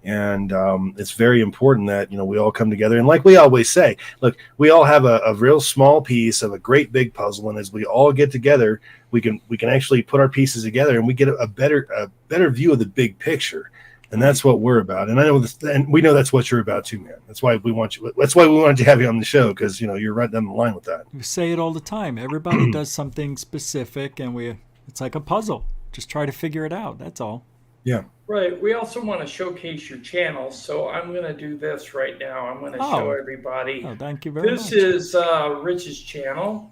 And it's very important that, we all come together. And like we always say, look, we all have a real small piece of a great big puzzle. And as we all get together, we can actually put our pieces together, and we get a better view of the big picture. And that's what we're about. And I know this, and we know that's what you're about too, man. That's why we want you. That's why we wanted to have you on the show, because you're right down the line with that. We say it all the time. Everybody does something specific, and it's like a puzzle. Just try to figure it out. That's all. Yeah. Right. We also want to showcase your channel. So I'm going to do this right now. I'm going to show everybody. Oh, thank you very much. This is Rich's channel.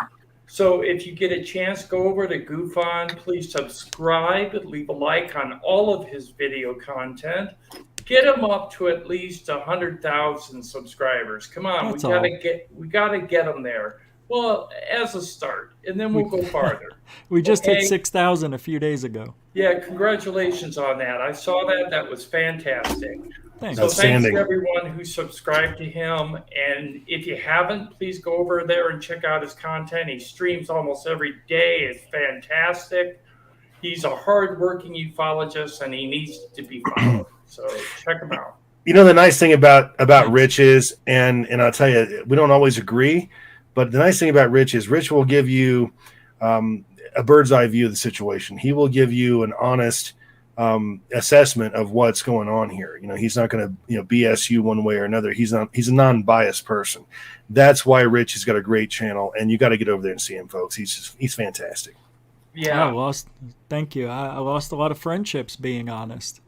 So if you get a chance, go over to GUFON. Please subscribe, leave a like on all of his video content. Get him up to at least 100,000 subscribers. Come on, That's we gotta get him there. Well, as a start, and then we'll go farther. We just hit 6,000 a few days ago. Yeah, congratulations on that. I saw that. That was fantastic. Thanks. So thanks to everyone who subscribed to him. And if you haven't, please go over there and check out his content. He streams almost every day. It's fantastic. He's a hardworking ufologist, and he needs to be followed. So check him out. The nice thing about Rich is, and I'll tell you, we don't always agree, but the nice thing about Rich is Rich will give you a bird's eye view of the situation. He will give you an honest assessment of what's going on here. He's not going to BS you one way or another. He's a non-biased person. That's why Rich has got a great channel, and you got to get over there and see him, folks. He's fantastic. Yeah. Thank you. I lost a lot of friendships, being honest.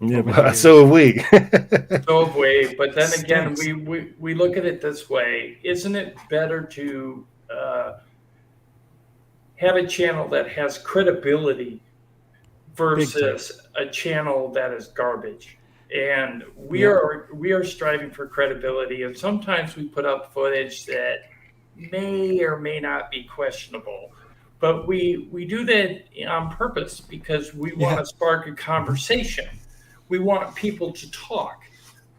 Yeah, so have we. So have we. But then again, we look at it this way. Isn't it better to have a channel that has credibility versus a channel that is garbage? And we are striving for credibility, and sometimes we put up footage that may or may not be questionable, but we do that on purpose because we want to spark a conversation. We want people to talk.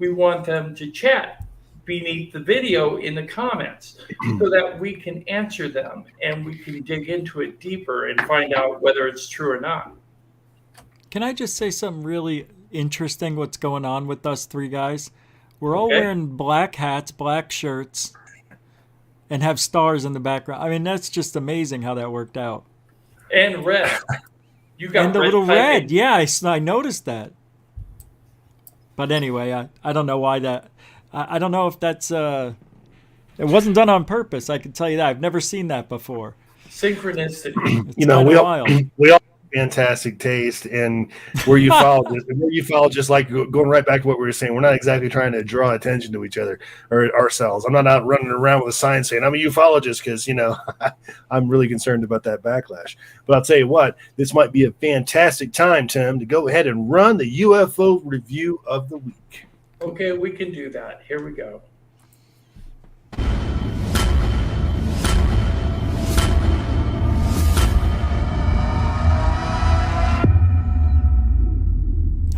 We want them to chat beneath the video in the comments so that we can answer them and we can dig into it deeper and find out whether it's true or not. Can I just say something really interesting what's going on with us three guys? We're all wearing black hats, black shirts, and have stars in the background. I mean, that's just amazing how that worked out. And red. You got and the little red. Yeah, I noticed that. But anyway, I don't know why that. I don't know if that's. It wasn't done on purpose. I can tell you that. I've never seen that before. Synchronicity. It's You know, kinda we all wild. we all have fantastic taste, and where you follow just like going right back to what we were saying. We're not exactly trying to draw attention to each other or ourselves. I'm not out running around with a sign saying I'm a ufologist because I'm really concerned about that backlash. But I'll tell you what, this might be a fantastic time, Tim, to go ahead and run the UFO review of the week. Okay, we can do that. Here we go.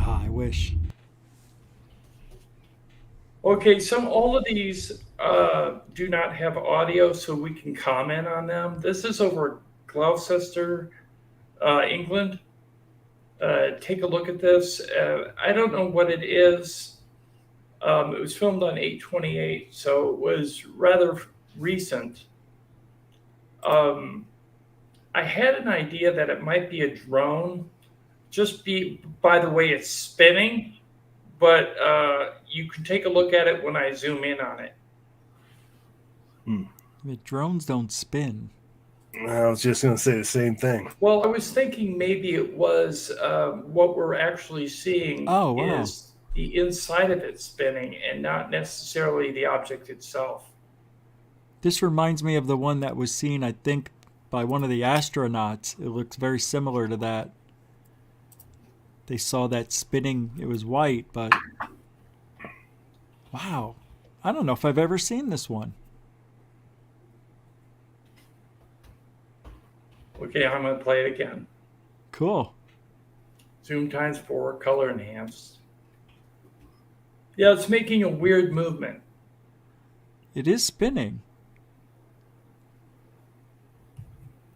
I wish. Okay, all of these do not have audio, so we can comment on them. This is over Gloucester, England. Take a look at this. I don't know what it is. It was filmed on 8/28, so it was rather recent. I had an idea that it might be a drone, by the way it's spinning, but you can take a look at it when I zoom in on it. The drones don't spin. I was just going to say the same thing. Well, I was thinking maybe it was what we're actually seeing Oh, wow. is the inside of it spinning and not necessarily the object itself. This reminds me of the one that was seen, I think, by one of the astronauts. It looks very similar to that. They saw that spinning. It was white, but wow. I don't know if I've ever seen this one. Okay, I'm going to play it again. Cool. Zoom times 4, color enhanced. Yeah, it's making a weird movement. It is spinning.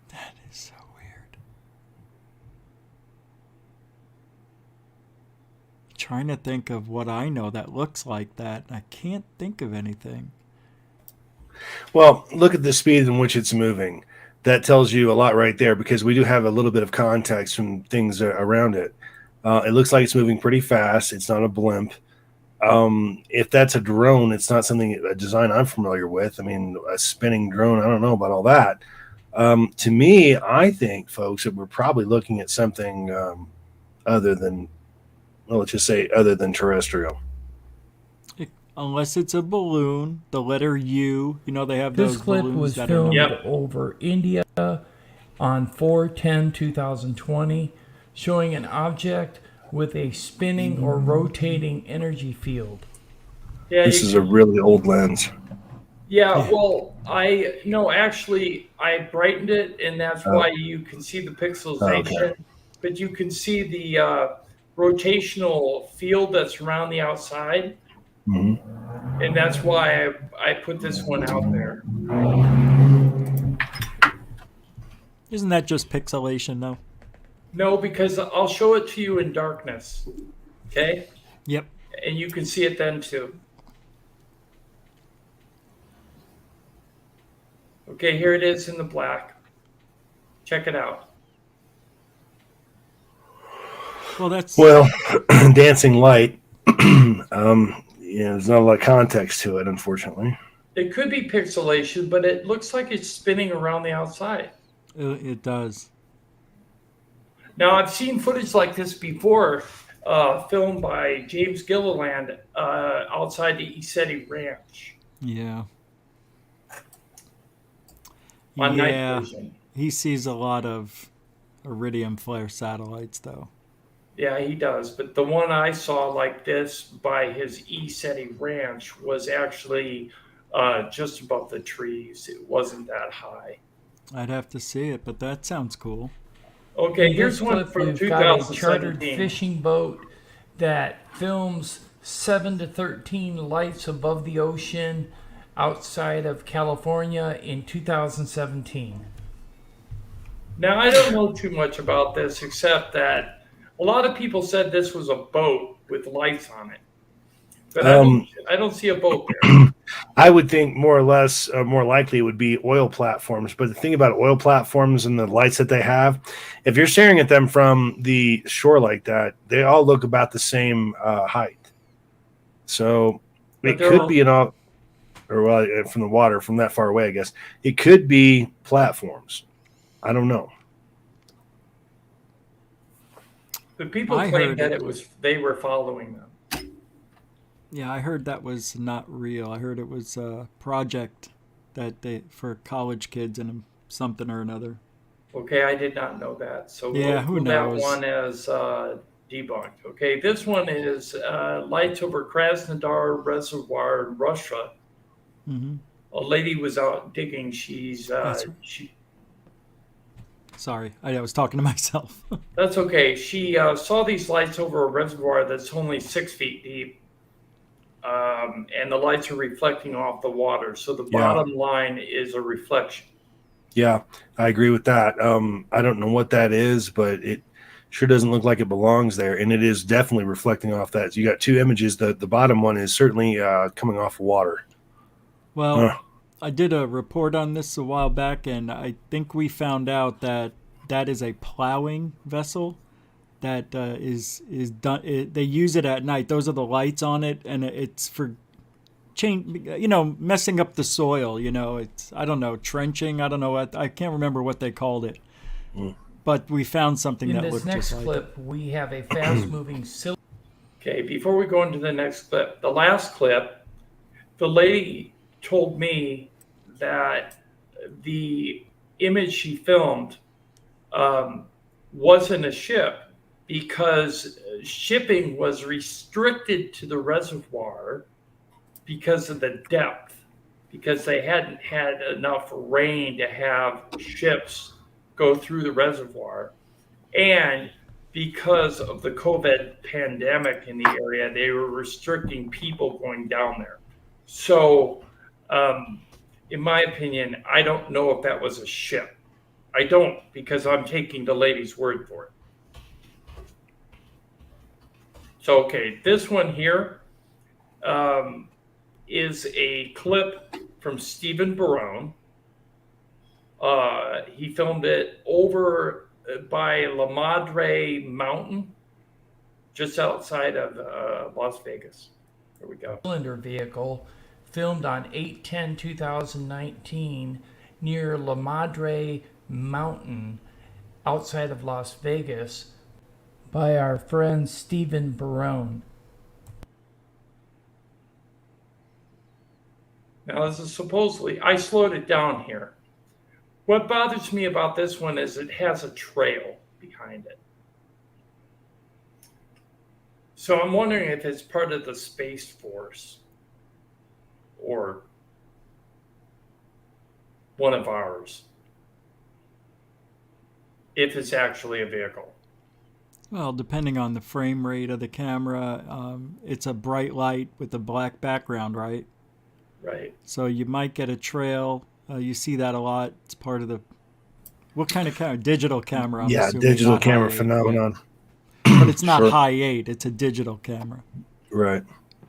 That is so weird. Trying to think of what I know that looks like that. I can't think of anything. Well, look at the speed in which it's moving. That tells you a lot right there, because we do have a little bit of context from things around it. It looks like it's moving pretty fast. It's not a blimp. If that's a drone, it's not a design I'm familiar with. I mean, a spinning drone, I don't know about all that. To me, I think, folks, that we're probably looking at something other than terrestrial. Unless it's a balloon, the letter U. You know, they have This those clip balloons was that filmed are Yep. over India on 4/10/2020, showing an object with a spinning or rotating energy field. Yeah, This is a really old lens. yeah. Well, actually, I brightened it, and that's why you can see the pixelization. Okay. But you can see the rotational field that's around the outside, Mhm. and that's why I put this one out there. Isn't that just pixelation, though? No, because I'll show it to you in darkness. Okay, Yep. and you can see it then too. Okay, here it is in the black. Check it out. Well, that's Dancing light. There's not a lot of context to it, unfortunately. It could be pixelation, but it looks like it's spinning around the outside. it does. Now, I've seen footage like this before, filmed by James Gilliland outside the Isetti Ranch Yeah. on night Yeah. vision. He sees a lot of iridium flare satellites, though. Yeah, he does. But the one I saw like this by his Isetti Ranch was actually just above the trees. It wasn't that high. I'd have to see it, but that sounds cool. Okay, In here's this one clip, from we've got a chartered 2017. fishing boat that films 7 to 13 lights above the ocean outside of California in 2017. Now, I don't know too much about this, except that a lot of people said this was a boat with lights on it. But I don't see a boat there. I would think more or less, more likely it would be oil platforms. But the thing about oil platforms and the lights that they have, if you're staring at them from the shore like that, they all look about the same height. So But it they're could all- be from the water, from that far away, I guess. It could be platforms. I don't know. But people I claim heard that it- they were following them. Yeah, I heard that was not real. I heard it was a project for college kids and something or another. Okay, I did not know that. So Yeah, who rule knows? that one as debunked. Okay, this one is lights over Krasnodar Reservoir in Russia. Hmm. A lady was out digging. That's right. Sorry, I was talking to myself. That's okay. She saw these lights over a reservoir that's only 6 feet deep. And the lights are reflecting off the water. So the bottom line is a reflection. Yeah, I agree with that. I don't know what that is, but it sure doesn't look like it belongs there. And it is definitely reflecting off that. So you got two images. The bottom one is certainly coming off water. Well, I did a report on this a while back, and I think we found out that is a plowing vessel that is done. They use it at night. Those are the lights on it, and it's for messing up the soil. It's, I don't know, trenching. I don't know what, I can't remember what they called it. But we found something In that this looked next just like clip, we have a fast-moving cylinder. Okay, before we go into the next clip, the last clip, the lady told me that the image she filmed wasn't a ship because shipping was restricted to the reservoir because of the depth, because they hadn't had enough rain to have ships go through the reservoir. And because of the COVID pandemic in the area, they were restricting people going down there. So, in my opinion, I don't know if that was a ship. I don't, because I'm taking the lady's word for it. So, okay, this one here is a clip from Stephen Barone. He filmed it over by La Madre Mountain, just outside of Las Vegas. There we go. Cylinder vehicle filmed on 8/10/2019 near La Madre Mountain outside of Las Vegas by our friend Stephen Barone. Now, this is supposedly, I slowed it down here. What bothers me about this one is it has a trail behind it. So I'm wondering if it's part of the Space Force or one of ours, if it's actually a vehicle. Well, depending on the frame rate of the camera, it's a bright light with a black background, right? Right. So you might get a trail. You see that a lot. It's part of the, what kind of camera? Digital camera. I'm assuming, digital not camera high 8, phenomenon. yeah. But it's not Sure. high 8. It's a digital camera. Right.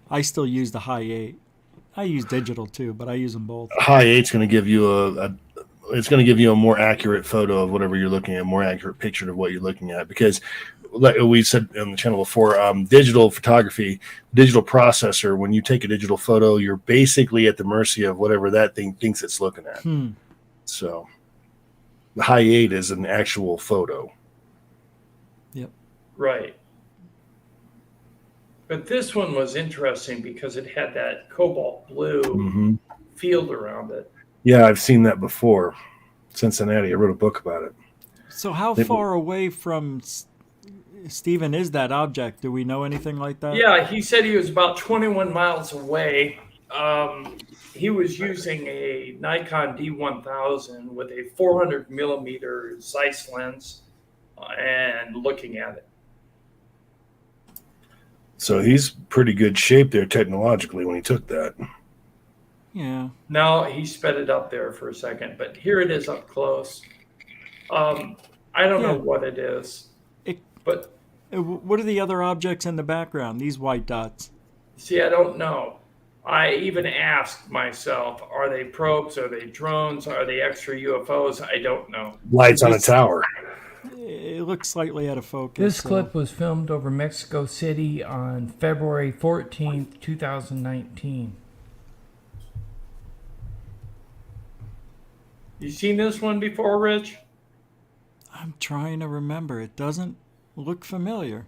I still use the high 8. I use digital too, but I use them both. High 8's going to give you it's going to give you a more accurate photo of whatever you're looking at, a more accurate picture of what you're looking at. Because, like we said on the channel before, digital photography, digital processor, when you take a digital photo, you're basically at the mercy of whatever that thing thinks it's looking at. So the high 8 is an actual photo. Yep. Right. But this one was interesting because it had that cobalt blue field around it. Yeah, I've seen that before. Cincinnati. I wrote a book about it. So how far away from Stephen is that object? Do we know anything like that? Yeah, he said he was about 21 miles away. He was using a Nikon D1000 with a 400 millimeter Zeiss lens and looking at it. So he's pretty good shape there technologically when he took that. Yeah. Now he sped it up there for a second, but here it is up close. I don't know what it is, but what are the other objects in the background? These white dots. see, I don't know. I even asked myself, are they probes? Are they drones? Are they extra UFOs? I don't know. Lights on a tower. It looks slightly out of focus. This so- clip was filmed over Mexico City on February 14th, 2019. You seen this one before, Rich? I'm trying to remember. It doesn't look familiar.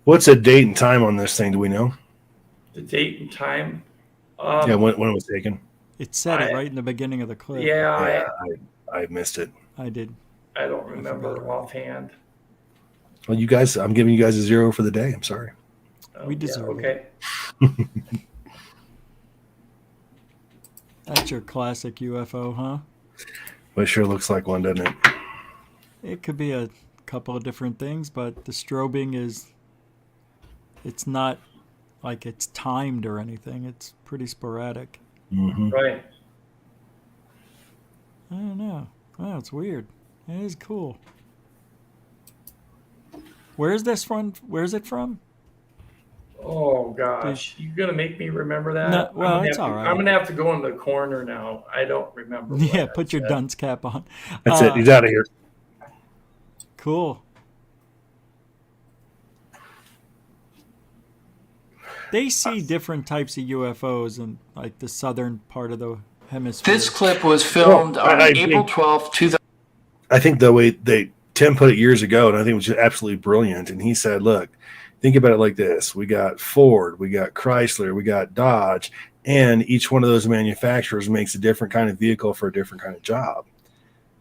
What's the date and time on this thing? Do we know? The date and time. Yeah, when it was taken. It said it I- right in the beginning of the clip. Yeah, Yeah, I missed it. I did. I don't remember offhand. Well, you guys, I'm giving you guys a 0 for the day. I'm sorry. We deserve okay. That's your classic UFO, huh? But it sure looks like one, doesn't it? It could be a couple of different things, but the strobing it's not like it's timed or anything. It's pretty sporadic. Mm-hmm. Right. I don't know. Wow, it's weird. It is cool. Where's this from? Where's it from? Oh gosh, you're gonna make me remember that. No, well, I'm gonna it's have to- all right. I'm gonna have to go in the corner now. I don't remember. what Yeah, that put your said. dunce cap on. That's it. He's out of here. Cool. They see different types of UFOs in like the southern part of the hemisphere. This clip was filmed Well, on I April think- 12th, 2000. I think the way Tim put it years ago, and I think it was just absolutely brilliant. And he said, look, think about it like this. We got Ford, we got Chrysler, we got Dodge, and each one of those manufacturers makes a different kind of vehicle for a different kind of job.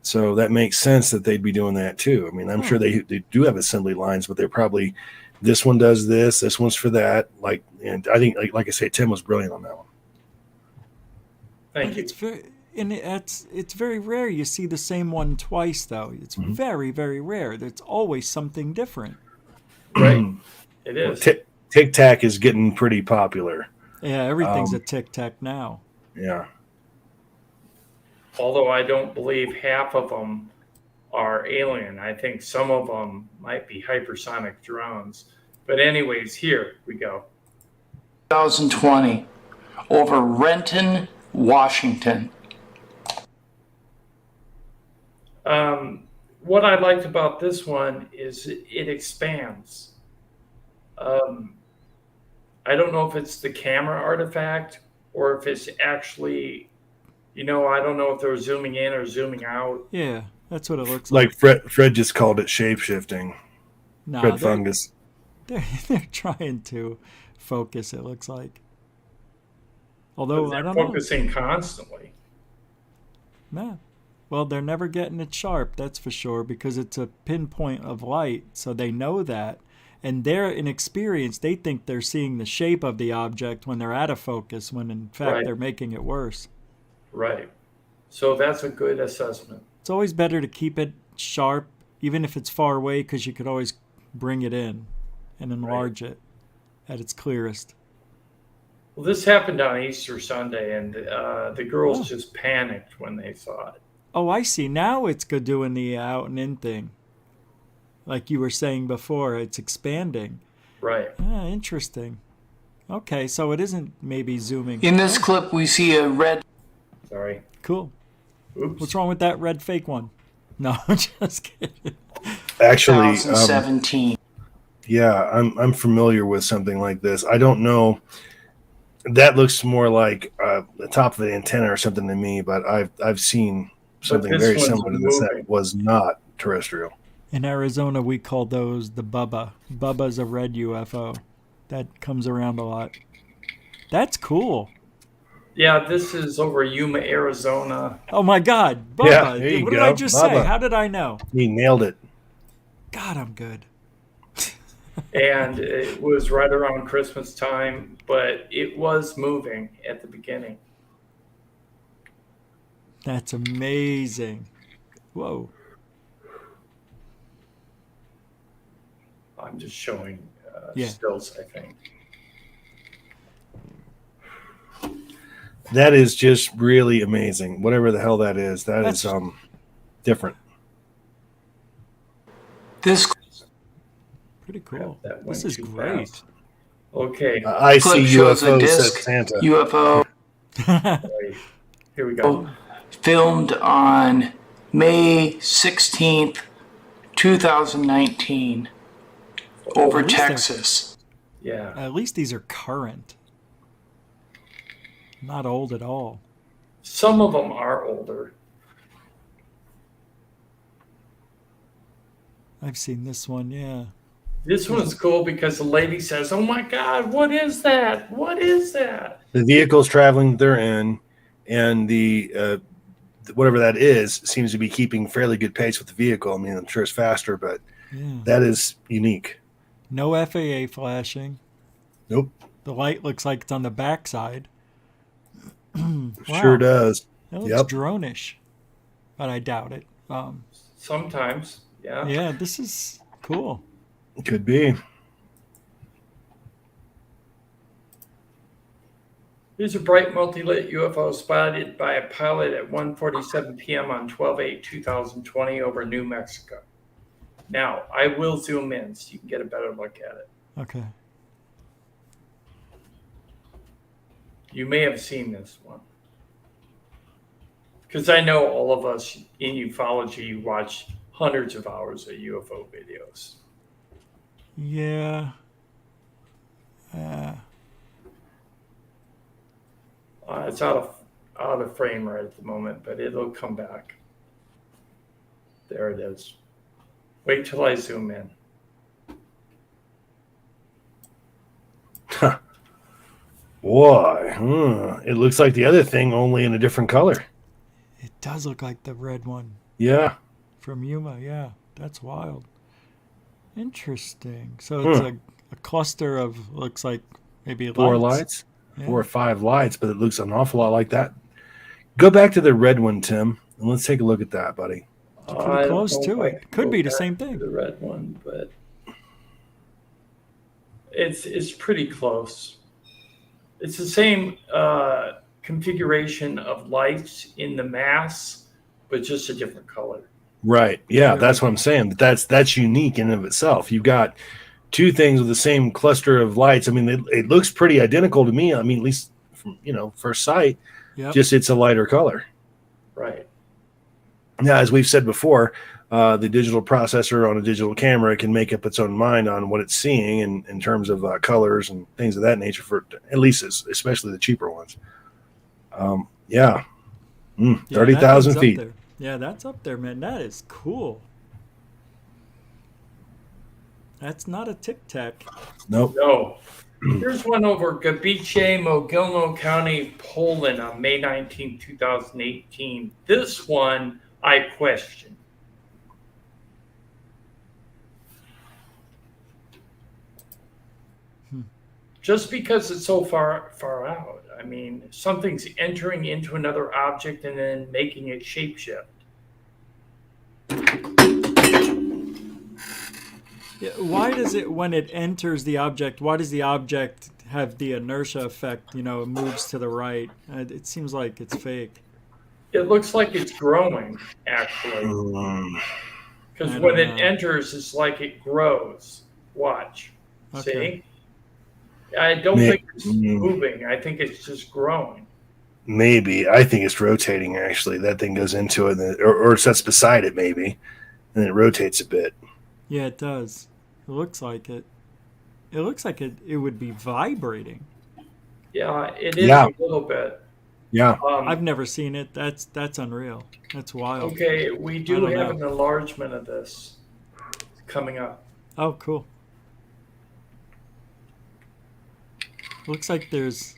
So that makes sense that they'd be doing that too. I mean, I'm sure they do have assembly lines, but they're probably, this one does this one's for that. Like, and I think, like I say, Tim was brilliant on that one. Thank But you. it's very, and it's very rare you see the same one twice, though. It's very, very rare. There's always something different. Right. It is. Tic Tac is getting pretty popular. Yeah, everything's a tic tac now. Yeah. Although I don't believe half of them are alien. I think some of them might be hypersonic drones. But anyways, here we go. 2020 over Renton, Washington. What I liked about this one is it expands. I don't know if it's the camera artifact or if it's actually, I don't know if they're zooming in or zooming out. Yeah, that's what it looks like. Like Fred just called it shape shifting. Nah, Fred they're, fungus. they're trying to focus, it looks like. Although, They're I don't know. focusing constantly. Nah. Well, they're never getting it sharp, that's for sure, because it's a pinpoint of light, so they know that. And they're inexperienced. They think they're seeing the shape of the object when they're out of focus, when in fact Right. they're making it worse. Right. So that's a good assessment. It's always better to keep it sharp, even if it's far away, because you could always bring it in and enlarge it at its clearest. Well, this happened on Easter Sunday, and the girls just panicked when they saw it. Oh, I see. Now it's good doing the out and in thing. Like you were saying before, it's expanding. Right. Ah, interesting. Okay, so it isn't maybe zooming. In this clip, we see a red. Sorry. Cool. Oops. What's wrong with that red fake one? No, just kidding. Actually, 2017. yeah, I'm familiar with something like this. I don't know. That looks more like the top of the antenna or something to me, but I've seen something this very one's similar to this that moving. was not terrestrial. In Arizona, we call those the Bubba. Bubba's a red UFO. That comes around a lot. That's cool. Yeah, this is over Yuma, Arizona. Oh my God, Bubba! Yeah, there you what did go. I just say? Bubba. How did I know? He nailed it. God, I'm good. And it was right around Christmas time, but it was moving at the beginning. That's amazing. Whoa. I'm just showing Yeah. stills, I think. That is just really amazing. Whatever the hell that is, That's- is different. This Pretty cool. That This went is too great. fast. Okay, I see clip shows a UFO, says disc Santa. UFO right. Here we go. filmed on May 16th, 2019, over At least they're- Texas. Yeah. At least these are current. Not old at all. Some of them are older. I've seen this one, yeah. This one's cool because the lady says, "Oh my God, what is that? What is that?" The vehicle's traveling they're in, and the whatever that is seems to be keeping fairly good pace with the vehicle. I mean, I'm sure it's faster, but Yeah. that is unique. No FAA flashing. Nope. The light looks like it's on the backside. Sure does. It looks Yep. drone-ish, but I doubt it. Sometimes, yeah. Yeah, this is cool. Could be. Here's a bright multi-lit UFO spotted by a pilot at 1:47 p.m. on 12/8/2020 over New Mexico. Now, I will zoom in so you can get a better look at it. Okay. You may have seen this one. Because I know all of us in ufology watch hundreds of hours of UFO videos. Yeah. It's out of frame right at the moment, but it'll come back. There it is. Wait till I zoom in. Boy, it looks like the other thing, only in a different color. It does look like the red one Yeah. from Yuma. Yeah, that's wild. Interesting. So it's a cluster of, looks like maybe Four lights. Yeah. 4 or 5 lights, but it looks an awful lot like that. Go back to the red one, Tim, and let's take a look at that, buddy. It's pretty close to it. Could be the same The thing. red one, but it's pretty close. It's the same configuration of lights in the mass, but just a different color. Right. Yeah, that's what I'm saying. That's unique in and of itself. You've got two things with the same cluster of lights. I mean, it looks pretty identical to me. I mean, at least from first sight. Yep. Just it's a lighter color. Right. Now, as we've said before, the digital processor on a digital camera can make up its own mind on what it's seeing in terms of colors and things of that nature. For at least, especially the cheaper ones. Yeah. 30,000 that thing's up feet. there. Yeah, that's up there, man. That is cool. That's not a Tic Tac. Nope. No. Here's one over Gabice, Mogilno County, Poland on May 19, 2018. This one I question. Just because it's so far out. I mean, something's entering into another object and then making it shapeshift. Yeah, why does it, when it enters the object, why does the object have the inertia effect? It moves to the right. It seems like it's fake. It looks like it's growing, actually. Because I when don't it know. enters, it's like it grows. Watch. Okay. See? I don't May- think it's moving. I think it's just growing. Maybe. I think it's rotating, actually. That thing goes into it, or it sits beside it, maybe, and it rotates a bit. Yeah, it does. It looks like it. It looks like it would be vibrating. Yeah, it is Yeah. a little bit. Yeah. I've never seen it. That's unreal. That's wild. Okay, we do don't have know. an enlargement of this coming up. Oh, cool. Looks like there's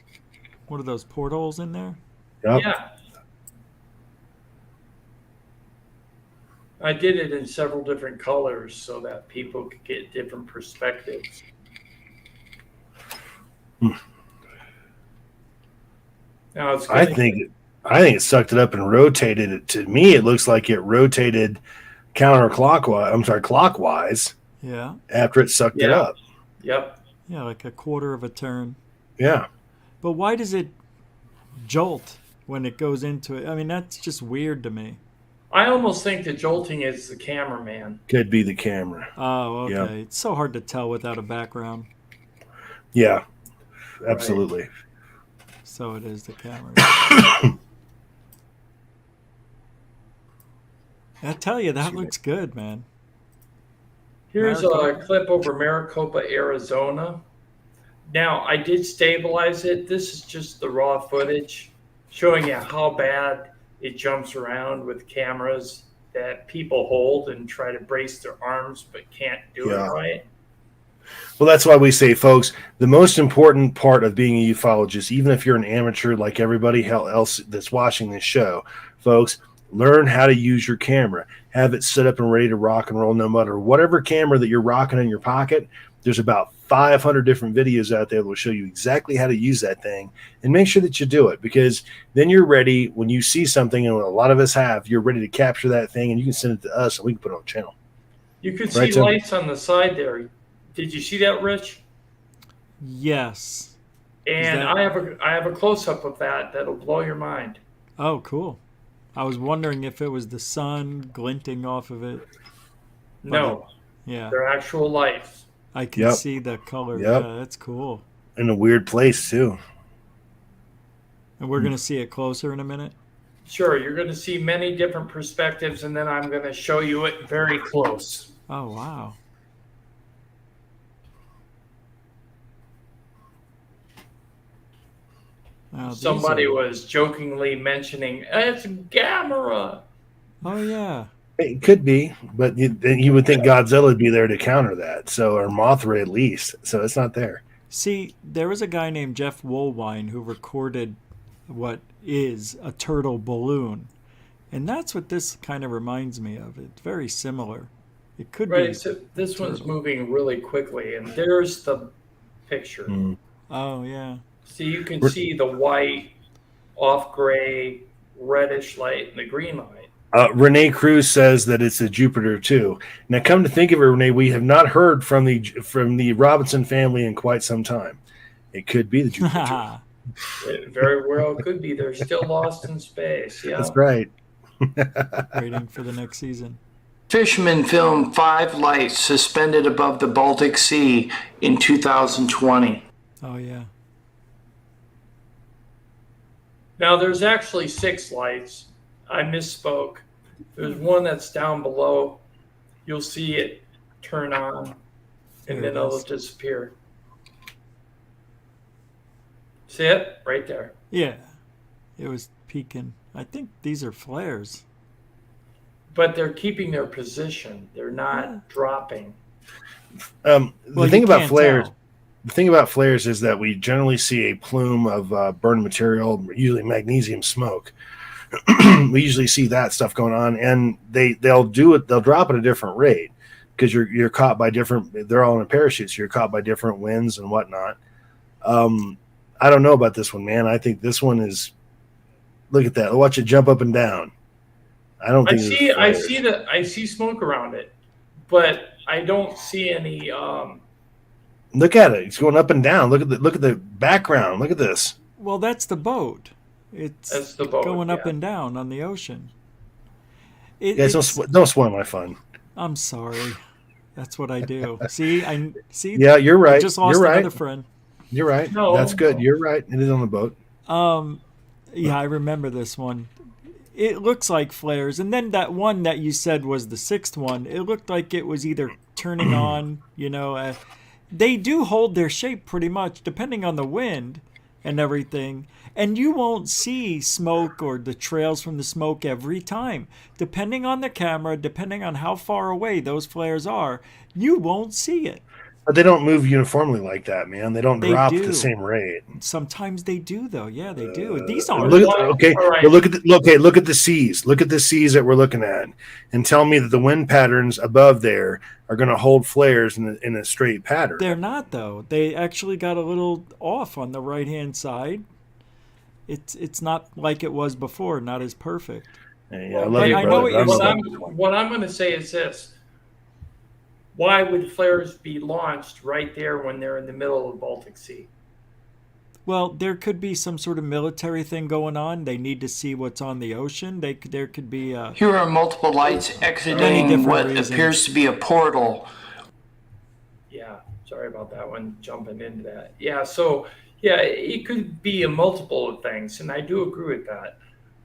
one of those portholes in there. Yep. Yeah. I did it in several different colors so that people could get different perspectives. Now it's I gonna- think it sucked it up and rotated it. To me, it looks like it rotated counterclockwise. I'm sorry, clockwise Yeah. after it sucked it Yeah. up. Yep. Yeah, like a quarter of a turn. Yeah. But why does it jolt when it goes into it? I mean, that's just weird to me. I almost think the jolting is the cameraman. Could be the camera. Oh, okay. Yeah. It's so hard to tell without a background. Yeah. Absolutely. So it is the camera. I tell you, that looks good, man. Here's a Maricopa. clip over Maricopa, Arizona. Now, I did stabilize it. This is just the raw footage showing you how bad it jumps around with cameras that people hold and try to brace their arms but can't do it Yeah. right. Well, that's why we say, folks, the most important part of being a ufologist, even if you're an amateur like everybody else that's watching this show, folks, learn how to use your camera. Have it set up and ready to rock and roll no matter whatever camera that you're rocking in your pocket. There's about 500 different videos out there that will show you exactly how to use that thing, and make sure that you do it, because then you're ready when you see something, and a lot of us have, you're ready to capture that thing and you can send it to us and we can put it on the channel. You can Right, see Tim? lights on the side there. Did you see that, Rich? Yes. And that- I have a close up of that that'll blow your mind. Oh, cool. I was wondering if it was the sun glinting off of it. No, Yeah, they're actual lights. I can Yep. see the color. Yep. Yeah, that's cool. In a weird place too. And we're going to see it closer in a minute. Sure, you're going to see many different perspectives, and then I'm going to show you it very close. Oh, wow. Wow, these Somebody are- was jokingly mentioning, it's a camera. Oh, yeah. It could be, but then you would think Godzilla would be there to counter that. So, or Mothra at least. So it's not there. See, there was a guy named Jeff Woolwine who recorded what is a turtle balloon. And that's what this kind of reminds me of. It's very similar. It could be. Right, so this one's moving really quickly, and there's the picture. Mm. Oh, yeah. So you can see the white, off gray, reddish light and the green light. Renee Cruz says that it's a Jupiter too. Now, come to think of it, Renee, we have not heard from the Robinson family in quite some time. It could be the Jupiter. It very well could be. They're still lost in space. Yeah. That's right. Waiting for the next season. Fishermen filmed 5 lights suspended above the Baltic Sea in 2020. Oh, yeah. Now there's actually 6 lights. I misspoke. There's one that's down below. You'll see it turn on, There and then it it'll is. disappear. See it? Right there. Yeah. It was peeking. I think these are flares. But they're keeping their position. They're not dropping. Well, The thing you about can't flares, tell. the thing about flares is that we generally see a plume of burning material, usually magnesium smoke. We usually see that stuff going on, and they'll do it. They'll drop at a different rate because you're caught by different. They're all in a parachute, so you're caught by different winds and whatnot. I don't know about this one, man. I think this one is. Look at that! Watch it jump up and down. I don't think I see smoke around it, but I don't see any. Look at it; it's going up and down. Look at the background. Look at this. Well, that's the boat. It's That's the boat, going up yeah. and down on the ocean. Guys, don't spoil my fun. I'm sorry. That's what I do. See. Yeah, you're right. I just lost You're right. another friend. You're right. No. That's good. You're right. It is on the boat. Yeah, I remember this one. It looks like flares, and then that one that you said was the 6th one. It looked like it was either turning on. They do hold their shape pretty much, depending on the wind and everything. And you won't see smoke or the trails from the smoke every time. Depending on the camera, depending on how far away those flares are, you won't see it. But they don't move uniformly like that, man. They don't They drop at do. the same rate. Sometimes they do, though. Yeah, they do. These aren't. Look at All right. but look at the seas. Look at the seas that we're looking at, and tell me that the wind patterns above there are going to hold flares in a straight pattern. They're not, though. They actually got a little off on the right-hand side. It's not like it was before. Not as perfect. Yeah, I love Hey, you, I know brother. what you're but saying. What I'm going to say is this. Why would flares be launched right there when they're in the middle of the Baltic Sea? Well, there could be some sort of military thing going on. They need to see what's on the ocean. There could be. Here are multiple lights Many exiting different what reasons. appears to be a portal. Yeah, sorry about that one, jumping into that. Yeah, so, yeah, it could be a multiple of things, and I do agree with that.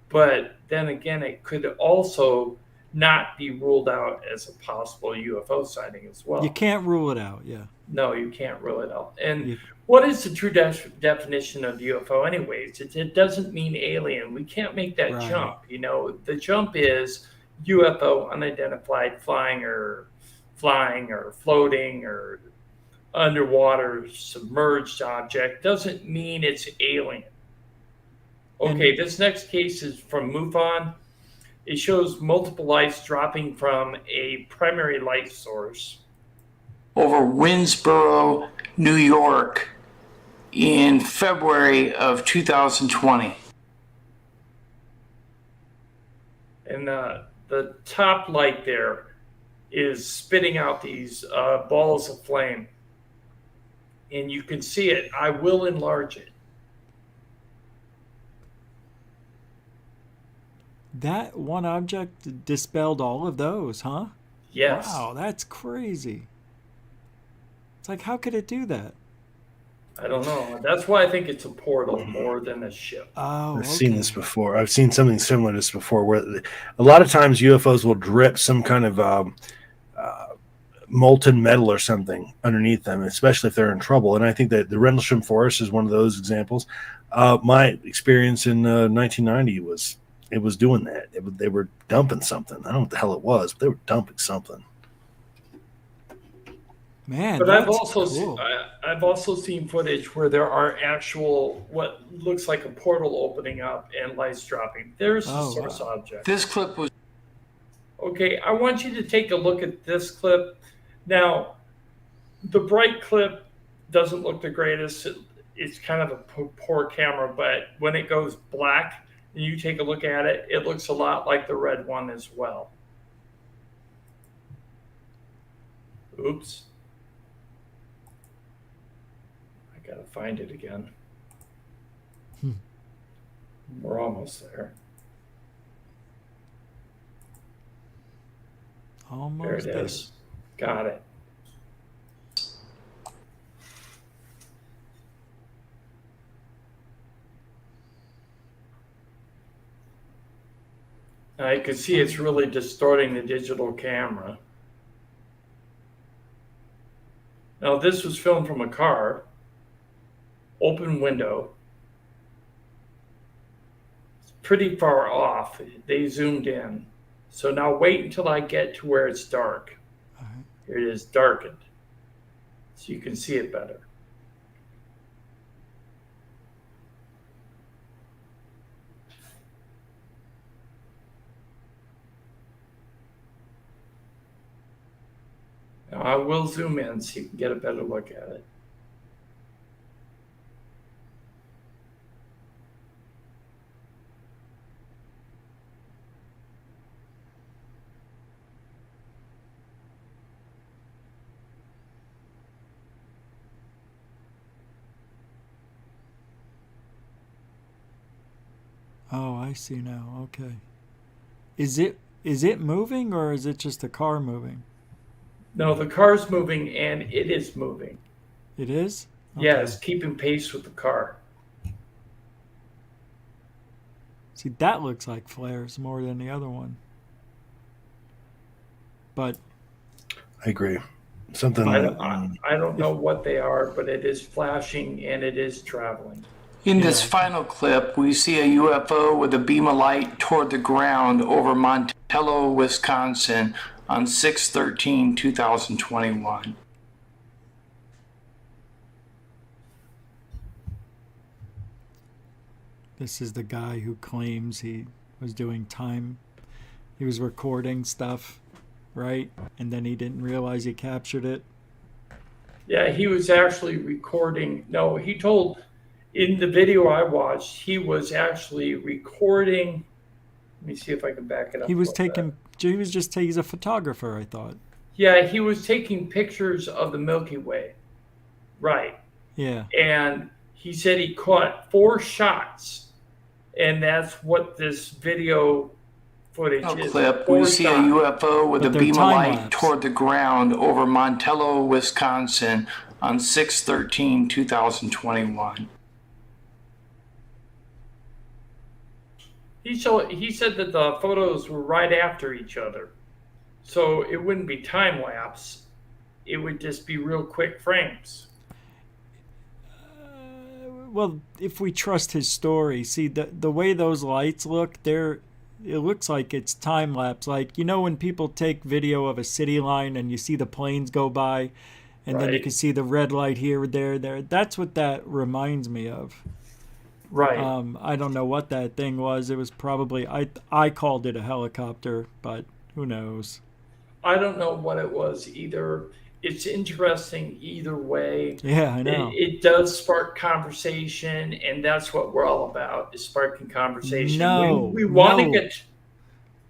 But then again, it could also not be ruled out as a possible UFO sighting as well. You can't rule it out. Yeah. No, you can't rule it out. And You- what is the true definition of UFO, anyways? It doesn't mean alien. We can't make that Right. jump. The jump is UFO, unidentified, flying or floating or underwater submerged object. Doesn't mean it's alien. Okay, this next case is from MUFON. It shows multiple lights dropping from a primary light source over Winnsboro, New York in February of 2020. And the top light there is spitting out these balls of flame. And you can see it. I will enlarge it. That one object dispelled all of those, huh? Yes. Wow, that's crazy. It's like, how could it do that? I don't know. That's why I think it's a portal more than a ship. Oh, I've seen this before. I've seen something similar to this before, where a lot of times UFOs will drip some kind of molten metal or something underneath them, especially if they're in trouble. And I think that the Rendlesham Forest is one of those examples. My experience in 1990 was doing that. They were dumping something. I don't know what the hell it was, but they were dumping something. Man, but that's cool. I've also seen footage where there are actual what looks like a portal opening up and lights dropping. There's the source object. This clip was okay. I want you to take a look at this clip. Now, the bright clip doesn't look the greatest. It's kind of a poor camera, but when it goes black and you take a look at it, it looks a lot like the red one as well. Oops. Gotta find it again. We're almost there. Almost there it is. Got it. Now you can see it's really distorting the digital camera. Now this was filmed from a car. Open window. It's pretty far off. They zoomed in. So now wait until I get to where it's dark. Here it is darkened. So you can see it better. Now I will zoom in so you can get a better look at it. Oh, I see now. Okay. Is it moving or is it just the car moving? No, the car's moving and it is moving. It is? Okay. Yeah, it's keeping pace with the car. See, that looks like flares more than the other one. But I agree. Something. I don't know what they are, but it is flashing and it is traveling. In this final clip, we see a UFO with a beam of light toward the ground over Montello, Wisconsin on 6/13/2021. this is the guy who claims he was doing time. He was recording stuff, right? And then he didn't realize he captured it. Yeah, he was actually recording. No, he told... In the video I watched, he was actually recording. Let me see if I can back it up. He was he's a photographer, I thought. Yeah, he was taking pictures of the Milky Way. Right. Yeah. And he said he caught 4 shots. And that's what this video footage is. Clip, we see a UFO with a beam of light toward the ground over Montello, Wisconsin on 6/13/2021. He said that the photos were right after each other, so it wouldn't be time lapse. It would just be real quick frames. Well, if we trust his story, see the way those lights look, it looks like it's time lapse. Like, you know, when people take video of a city line and you see the planes go by, and then you Right. can see the red light here, there. That's what that reminds me of. Right. I don't know what that thing was. It was probably I called it a helicopter, but who knows? I don't know what it was either. It's interesting either way. Yeah, I know. It does spark conversation, and that's what we're all about, is sparking conversation. We want to No, get, that's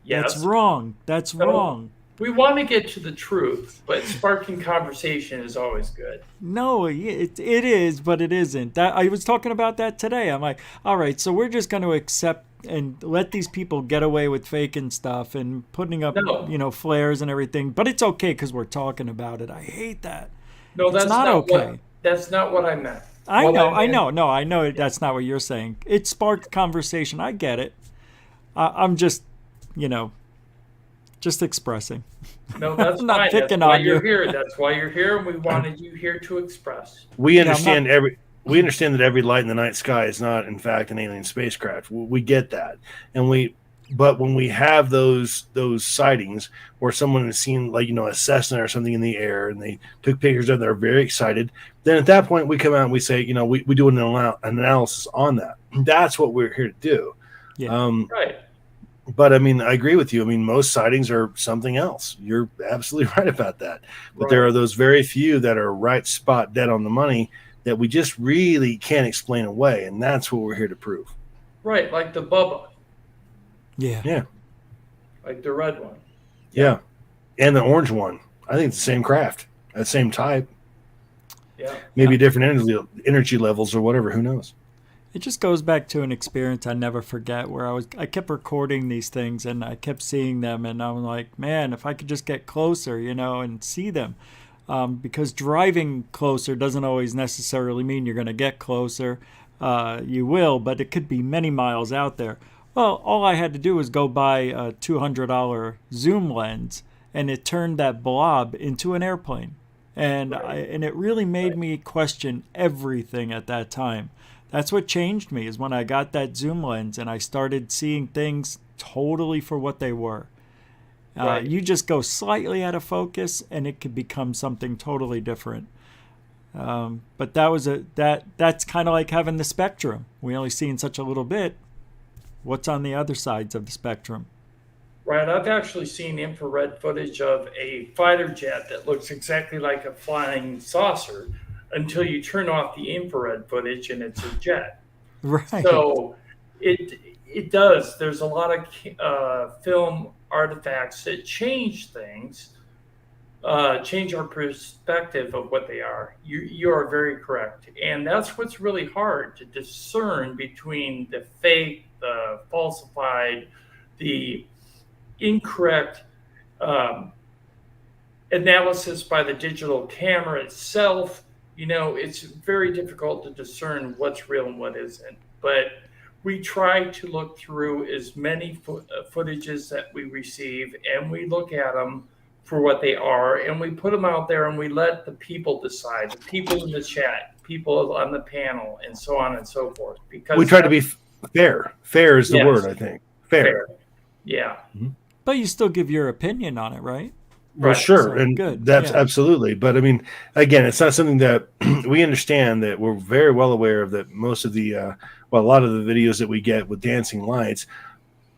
yes, wrong. That's no, wrong. we want to get to the truth, but sparking conversation is always good. No, it is, but it isn't. That I was talking about that today. I'm like, all right, so we're just going to accept and let these people get away with faking stuff and putting up, No, you know, flares and everything. But it's okay because we're talking about it. I hate that. no, It's not okay. that's not what I meant. I What know, I meant, No, I know that's not what you're saying. It sparked conversation. I get it. I'm just, you know, just expressing. no, that's I'm not fine. That's picking why on you're you. here. That's why you're here, and we wanted you here to express. We Yeah, I'm not. understand that every light in the night sky is not, in fact, an alien spacecraft. We get that, but when we have those sightings where someone has seen, like, you know, a Cessna or something in the air, and they took pictures of it, they're very excited. Then at that point, we come out and we say, you know, we do an analysis on that. That's what we're here to do. Yeah. Right. But I mean, I agree with you. I mean, most sightings are something else. You're absolutely right about that. But there Right. are those very few that are right spot dead on the money that we just really can't explain away. And that's what we're here to prove. Right. Like the Bubba, Yeah. Yeah. like the red one. Yeah. And the orange one, I think it's the same craft, that same type, Yeah. maybe different energy levels or whatever. Who knows? It just goes back to an experience I never forget where I kept recording these things and I kept seeing them and I'm like, man, if I could just get closer, you know, and see them. Because driving closer doesn't always necessarily mean you're going to get closer. You will, but it could be many miles out there. Well, all I had to do was go buy a $200 zoom lens and it turned that blob into an airplane. And and it really made me question everything at that time. That's what changed me is when I got that zoom lens and I started seeing things totally for what they were. Right. You just go slightly out of focus and it could become something totally different. But that's kind of like having the spectrum. We only see in such a little bit. What's on the other sides of the spectrum? Right. I've actually seen infrared footage of a fighter jet that looks exactly like a flying saucer until you turn off the infrared footage and it's a jet. Right. So it does. There's a lot of film artifacts that change things, change our perspective of what they are. You are very correct, and that's what's really hard to discern between the fake, the falsified, the incorrect analysis by the digital camera itself. You know, it's very difficult to discern what's real and what isn't. But we try to look through as many footages that we receive, and we look at them for what they are, and we put them out there, and we let the people decide, the people in the chat, people on the panel, and so on and so forth. Because We try to be fair. Fair is the Yes. word, I think. Fair. Yeah. But you still give your opinion on it, right? Well, Right. sure, So, and good, that's yeah. absolutely. But I mean, again, it's not something that we understand. That we're very well aware of. That most of the, a lot of the videos that we get with dancing lights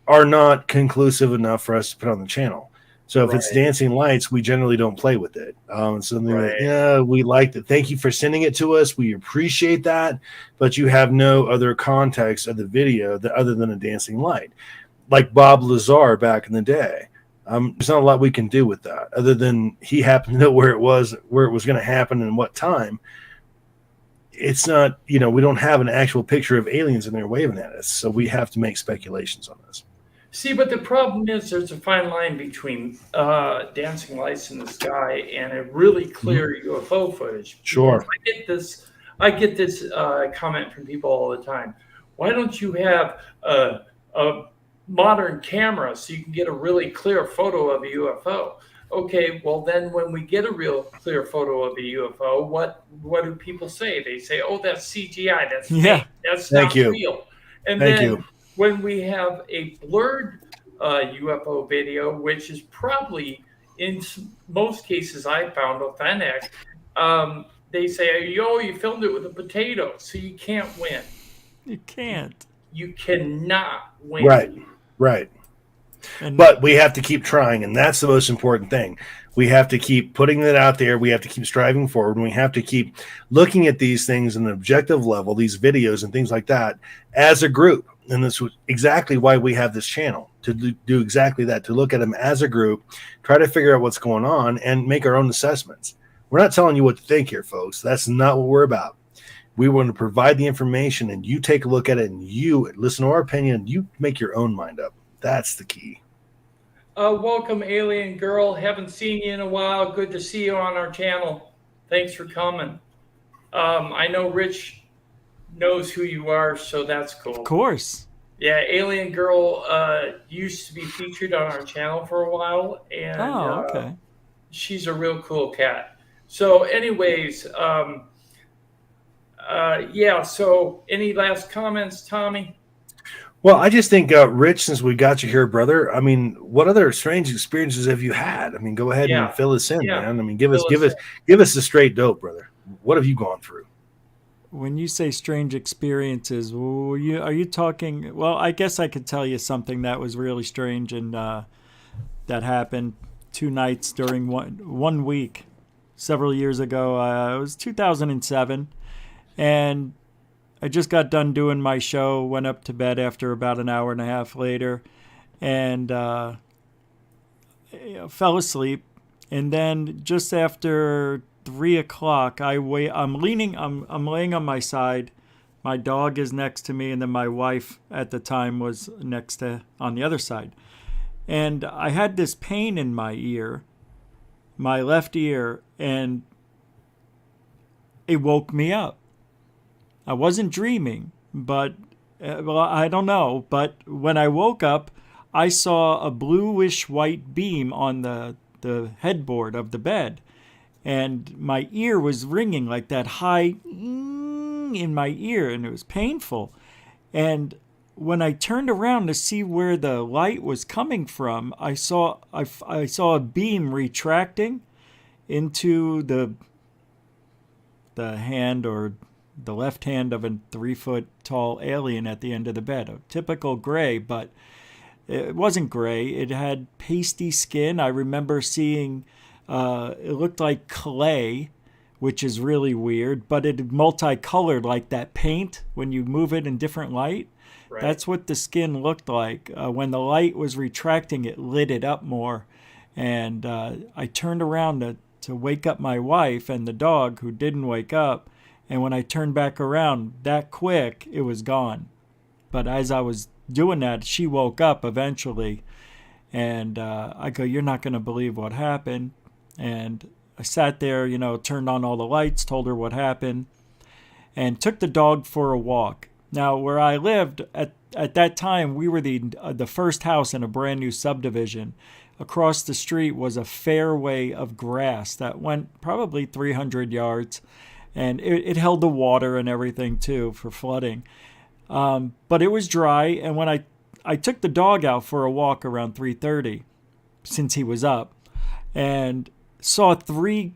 are not conclusive enough for us to put on the channel. So if it's Right. dancing lights, we generally don't play with it. It's something Right. that, yeah, we like that. Thank you for sending it to us. We appreciate that. But you have no other context of the video that other than a dancing light, like Bob Lazar back in the day. There's not a lot we can do with that other than he happened to know where it was going to happen and what time. It's not, we don't have an actual picture of aliens in there waving at us. So we have to make speculations on this. See, but the problem is there's a fine line between dancing lights in the sky and a really clear UFO footage. Sure. Because I get this comment from people all the time. Why don't you have a modern camera so you can get a really clear photo of a UFO. Okay, well then when we get a real clear photo of a UFO, what do people say? They say, "Oh, that's CGI. That's Yeah. fake. That's Thank not you. real." And Thank then you. when we have a blurred UFO video, which is probably in most cases I found authentic, they say, "Yo, you filmed it with a potato, so you can't win. You can't. You cannot win." Right. Right. And But we have to keep trying, and that's the most important thing. We have to keep putting it out there. We have to keep striving forward, and we have to keep looking at these things in an objective level, these videos and things like that, as a group. And this was exactly why we have this channel, to do exactly that, to look at them as a group, try to figure out what's going on, and make our own assessments. We're not telling you what to think here, folks. That's not what we're about. We want to provide the information, and you take a look at it, and you listen to our opinion, and you make your own mind up. That's the key. Welcome, Alien Girl. Haven't seen you in a while. Good to see you on our channel. Thanks for coming. I know Rich knows who you are, so that's cool. of course. Yeah, Alien Girl used to be featured on our channel for a while, and Oh, okay. she's a real cool cat. So anyways, yeah, so any last comments, Tommy? Well, I just think, Rich, since we got you here, brother, I mean, what other strange experiences have you had? I mean, go ahead Yeah. and fill us in, Yeah. man. I mean, give us Fill us the straight dope, brother. What have you gone through? When you say strange experiences, are you talking? Well, I guess I could tell you something that was really strange, and that happened 2 nights during one week, several years ago. It was 2007, and I just got done doing my show. Went up to bed after about an hour and a half later, and fell asleep. And then just after 3 o'clock, I'm laying on my side. My dog is next to me, and then my wife at the time was on the other side. And I had this pain in my ear, my left ear, and it woke me up. I wasn't dreaming, but well, I don't know. But when I woke up, I saw a bluish white beam on the headboard of the bed. And my ear was ringing like that high in my ear, and it was painful. And when I turned around to see where the light was coming from, I saw a beam retracting into the hand, or the left hand, of a 3-foot tall alien at the end of the bed. A typical gray, but it wasn't gray. It had pasty skin. I remember seeing it looked like clay, which is really weird, but it multicolored like that paint when you move it in different light. Right. That's what the skin looked like. When the light was retracting, it lit it up more. And I turned around to wake up my wife and the dog, who didn't wake up. And when I turned back around that quick, it was gone. But as I was doing that, she woke up eventually. And I go, "You're not going to believe what happened." And I sat there, turned on all the lights, told her what happened, and took the dog for a walk. Now, where I lived at that time, we were the first house in a brand new subdivision. Across the street was a fairway of grass that went probably 300 yards. And it held the water and everything, too, for flooding. But it was dry. And when I took the dog out for a walk around 3:30, since he was up, and saw 3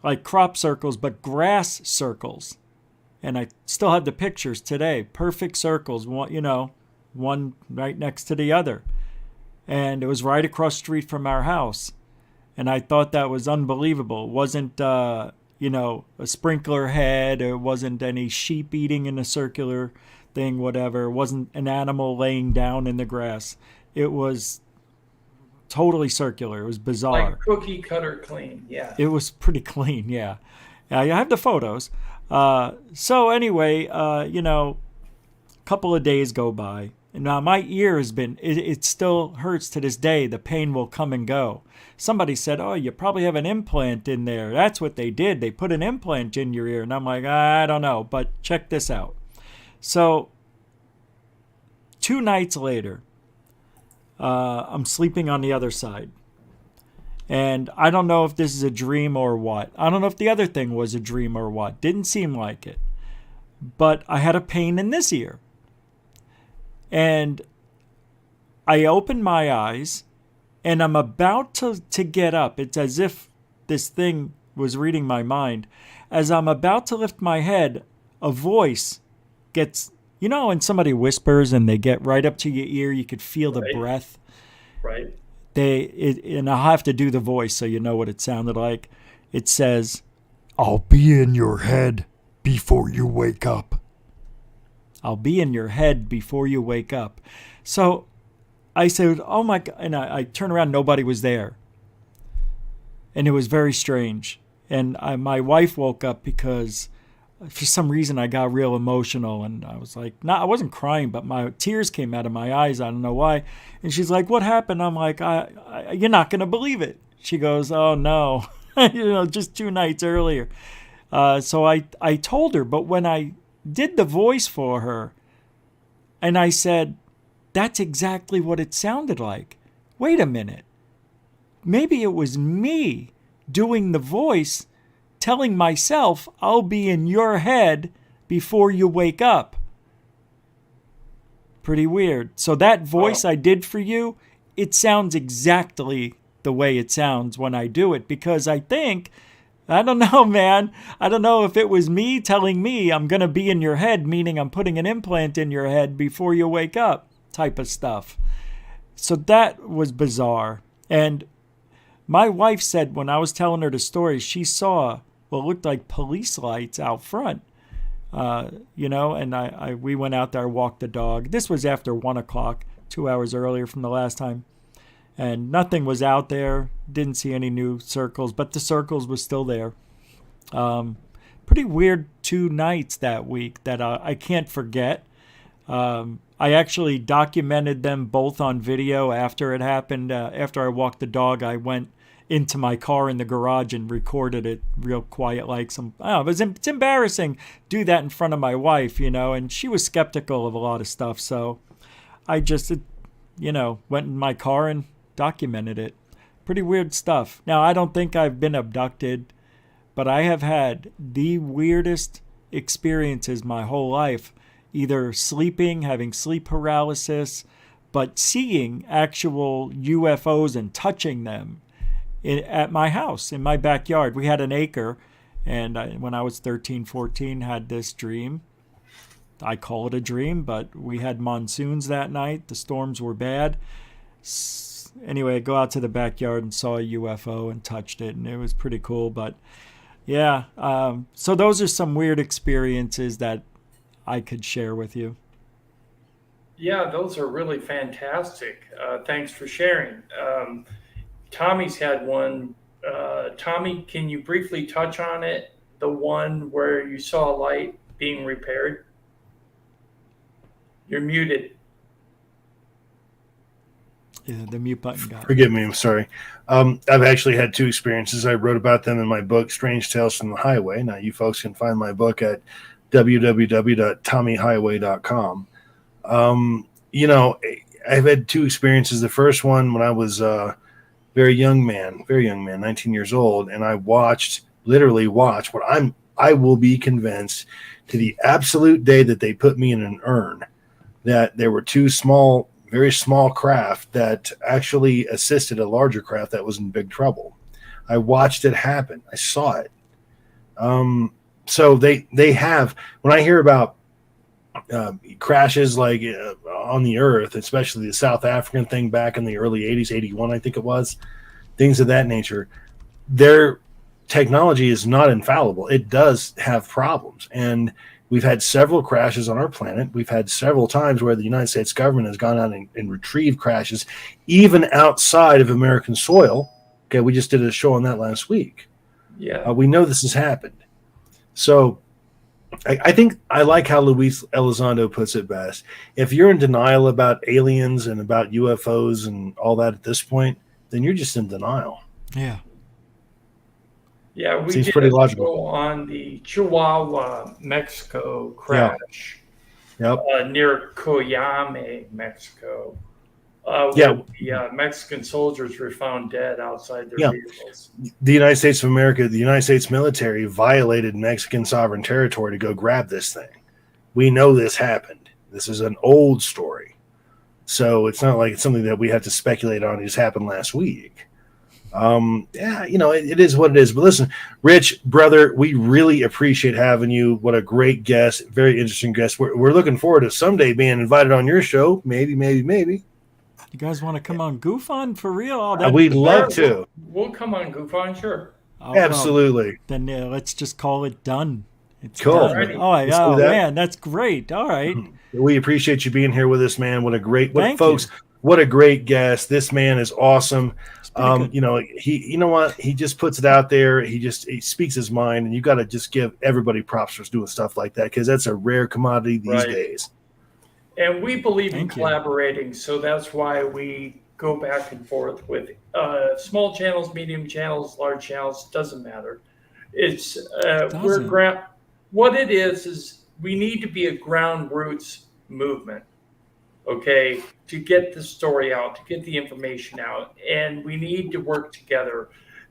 like crop circles, but grass circles. And I still have the pictures today. Perfect circles, one right next to the other. And it was right across the street from our house. And I thought that was unbelievable. It wasn't a sprinkler head. It wasn't any sheep eating in a circular thing, whatever. It wasn't an animal laying down in the grass. It was totally circular. It was bizarre. Like cookie cutter clean, yeah. It was pretty clean, yeah. I have the photos. So anyway, a couple of days go by. And now my ear has been, it still hurts to this day. The pain will come and go. Somebody said, "Oh, you probably have an implant in there." That's what they did. They put an implant in your ear. And I'm like, I don't know, but check this out. So 2 nights later, I'm sleeping on the other side. And I don't know if this is a dream or what. I don't know if the other thing was a dream or what. Didn't seem like it. But I had a pain in this ear. And I opened my eyes, and I'm about to get up. It's as if this thing was reading my mind. As I'm about to lift my head, a voice gets, you know, when somebody whispers and they get right up to your ear, you could feel the breath. Right. And I'll have to do the voice so you know what it sounded like. It says, "I'll be in your head before you wake up." I'll be in your head before you wake up. So I said, oh my God. And I turned around, nobody was there. And it was very strange. And my wife woke up because for some reason I got real emotional. And I was like, I wasn't crying, but my tears came out of my eyes. I don't know why. And she's like, what happened? I'm like, you're not going to believe it. She goes, oh no, just 2 nights earlier. So I told her, but when I did the voice for her and I said, that's exactly what it sounded like. Wait a minute. Maybe it was me doing the voice, telling myself I'll be in your head before you wake up. Pretty weird. So that voice I did for you, it sounds exactly the way it sounds when I do it, because I don't know, man. I don't know if it was me telling me I'm going to be in your head, meaning I'm putting an implant in your head before you wake up type of stuff. So that was bizarre. And my wife said when I was telling her the story, she saw what looked like police lights out front, and we went out there, walked the dog. This was after 1 o'clock, 2 hours earlier from the last time. And nothing was out there. Didn't see any new circles, but the circles was still there. Pretty weird 2 nights that week that I can't forget. I actually documented them both on video after it happened. After I walked the dog, I went into my car in the garage and recorded it real quiet, like it's embarrassing. Do that in front of my wife, and she was skeptical of a lot of stuff. So I just, went in my car and documented it. Pretty weird stuff. Now, I don't think I've been abducted, but I have had the weirdest experiences my whole life, either sleeping, having sleep paralysis, but seeing actual UFOs and touching them at my house, in my backyard. We had an acre, and when I was 13, 14, had this dream. I call it a dream, but we had monsoons that night. The storms were bad. Anyway, I go out to the backyard and saw a UFO and touched it, and it was pretty cool. But yeah, so those are some weird experiences that I could share with you. Yeah, those are really fantastic. Thanks for sharing. Tommy's had one. Tommy, can you briefly touch on it? The one where you saw a light being repaired? You're muted. Yeah, the mute button got Forgive me, I'm sorry. I've actually had 2 experiences. I wrote about them in my book, Strange Tales from the Highway. Now, you folks can find my book at www.tommyhighway.com. I've had 2 experiences. The first one when I was very young man, 19 years old, and I literally watched what I will be convinced to the absolute day that they put me in an urn, that there were 2 very small craft that actually assisted a larger craft that was in big trouble. I watched it happen. I saw it. So they have, when I hear about crashes like on the earth, especially the South African thing back in the early 80s, 81, I think it was, things of that nature, their technology is not infallible. It does have problems. And we've had several crashes on our planet. We've had several times where the United States government has gone out and retrieved crashes, even outside of American soil. Okay, we just did a show on that last week. Yeah. We know this has happened. So I think I like how Luis Elizondo puts it best. If you're in denial about aliens and about UFOs and all that at this point, then you're just in denial. Yeah. Yeah, we Seems did pretty a logical. show on the Chihuahua, Mexico crash Yep. near Coyame, Mexico. Yeah. Where the Mexican soldiers were found dead outside their Yeah. vehicles. The United States of America, the United States military violated Mexican sovereign territory to go grab this thing. We know this happened. This is an old story. So it's not like it's something that we have to speculate on. It just happened last week. Yeah, it is what it is. But listen, Rich, brother, we really appreciate having you. What a great guest. Very interesting guest. We're looking forward to someday being invited on your show. Maybe. You guys want to come on GUFON for real? Oh, We'd love to. We'll come on, GUFON, sure. Oh, Absolutely. Well, then let's just call it done. It's cool. done. Alrighty. Oh man, that's great. All right. We appreciate you being here with us, man. What a great, Thank folks. you. What a great guest. This man is awesome. Good. You know what? He just puts it out there. He speaks his mind, and you got to just give everybody props for doing stuff like that, because that's a rare commodity these days. And we believe in Thank you. collaborating, so that's why we go back and forth with small channels, medium channels, large channels. Doesn't matter. It's what it is we need to be a ground roots movement, okay, to get the story out, to get the information out, and we need to work together.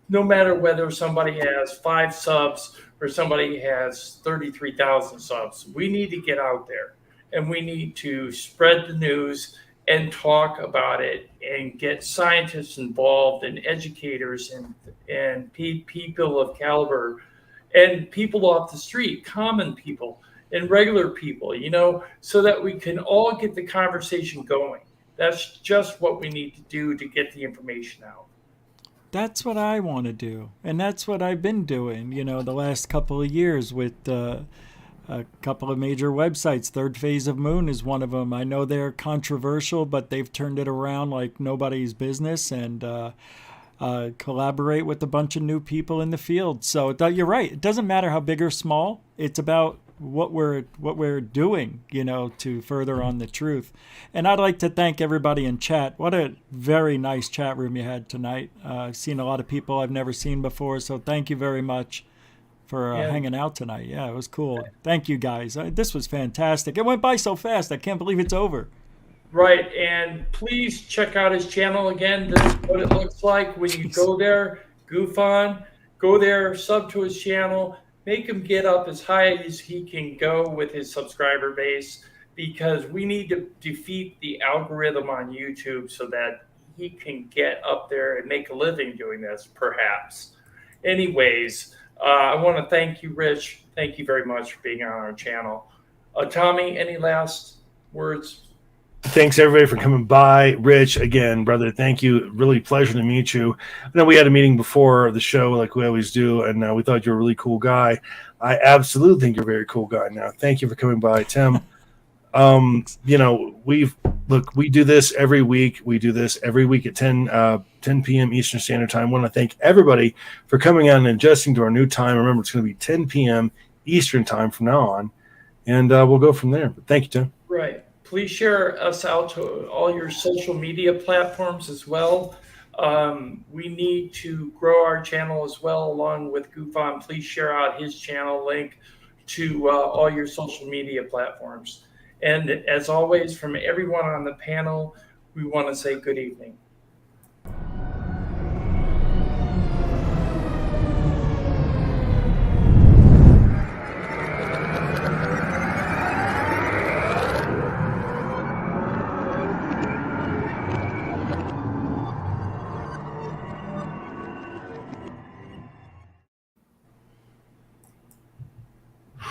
No matter whether somebody has 5 subs or somebody has 33,000 subs, we need to get out there. And we need to spread the news and talk about it and get scientists involved and educators and people of caliber and people off the street, common people and regular people, so that we can all get the conversation going. That's just what we need to do to get the information out. That's what I want to do. And that's what I've been doing, the last couple of years with a couple of major websites. Third Phase of Moon is one of them. I know they're controversial, but they've turned it around like nobody's business, and collaborate with a bunch of new people in the field. So you're right. It doesn't matter how big or small. It's about what we're doing, to further on the truth. And I'd like to thank everybody in chat. What a very nice chat room you had tonight. I've seen a lot of people I've never seen before. So thank you very much for hanging out tonight. Yeah, it was cool. Thank you, guys. This was fantastic. It went by so fast. I can't believe it's over. Right. And please check out his channel again. This is what it looks like when you go there. GUFON, go there, sub to his channel. Make him get up as high as he can go with his subscriber base, because we need to defeat the algorithm on YouTube so that he can get up there and make a living doing this, perhaps. Anyways, I want to thank you, Rich. Thank you very much for being on our channel. Tommy, any last words? Thanks, everybody, for coming by. Rich, again, brother, thank you. Really pleasure to meet you. I know we had a meeting before the show, like we always do, and we thought you were a really cool guy. I absolutely think you're a very cool guy now. Thank you for coming by, Tim. We do this every week. We do this every week at 10 p.m. Eastern Standard Time. I want to thank everybody for coming on and adjusting to our new time. Remember, it's going to be 10 p.m. Eastern Time from now on, and we'll go from there. But thank you, Tim. Right. Please share us out to all your social media platforms as well. We need to grow our channel as well, along with GUFON. Please share out his channel link to all your social media platforms. And as always, from everyone on the panel, we want to say good evening.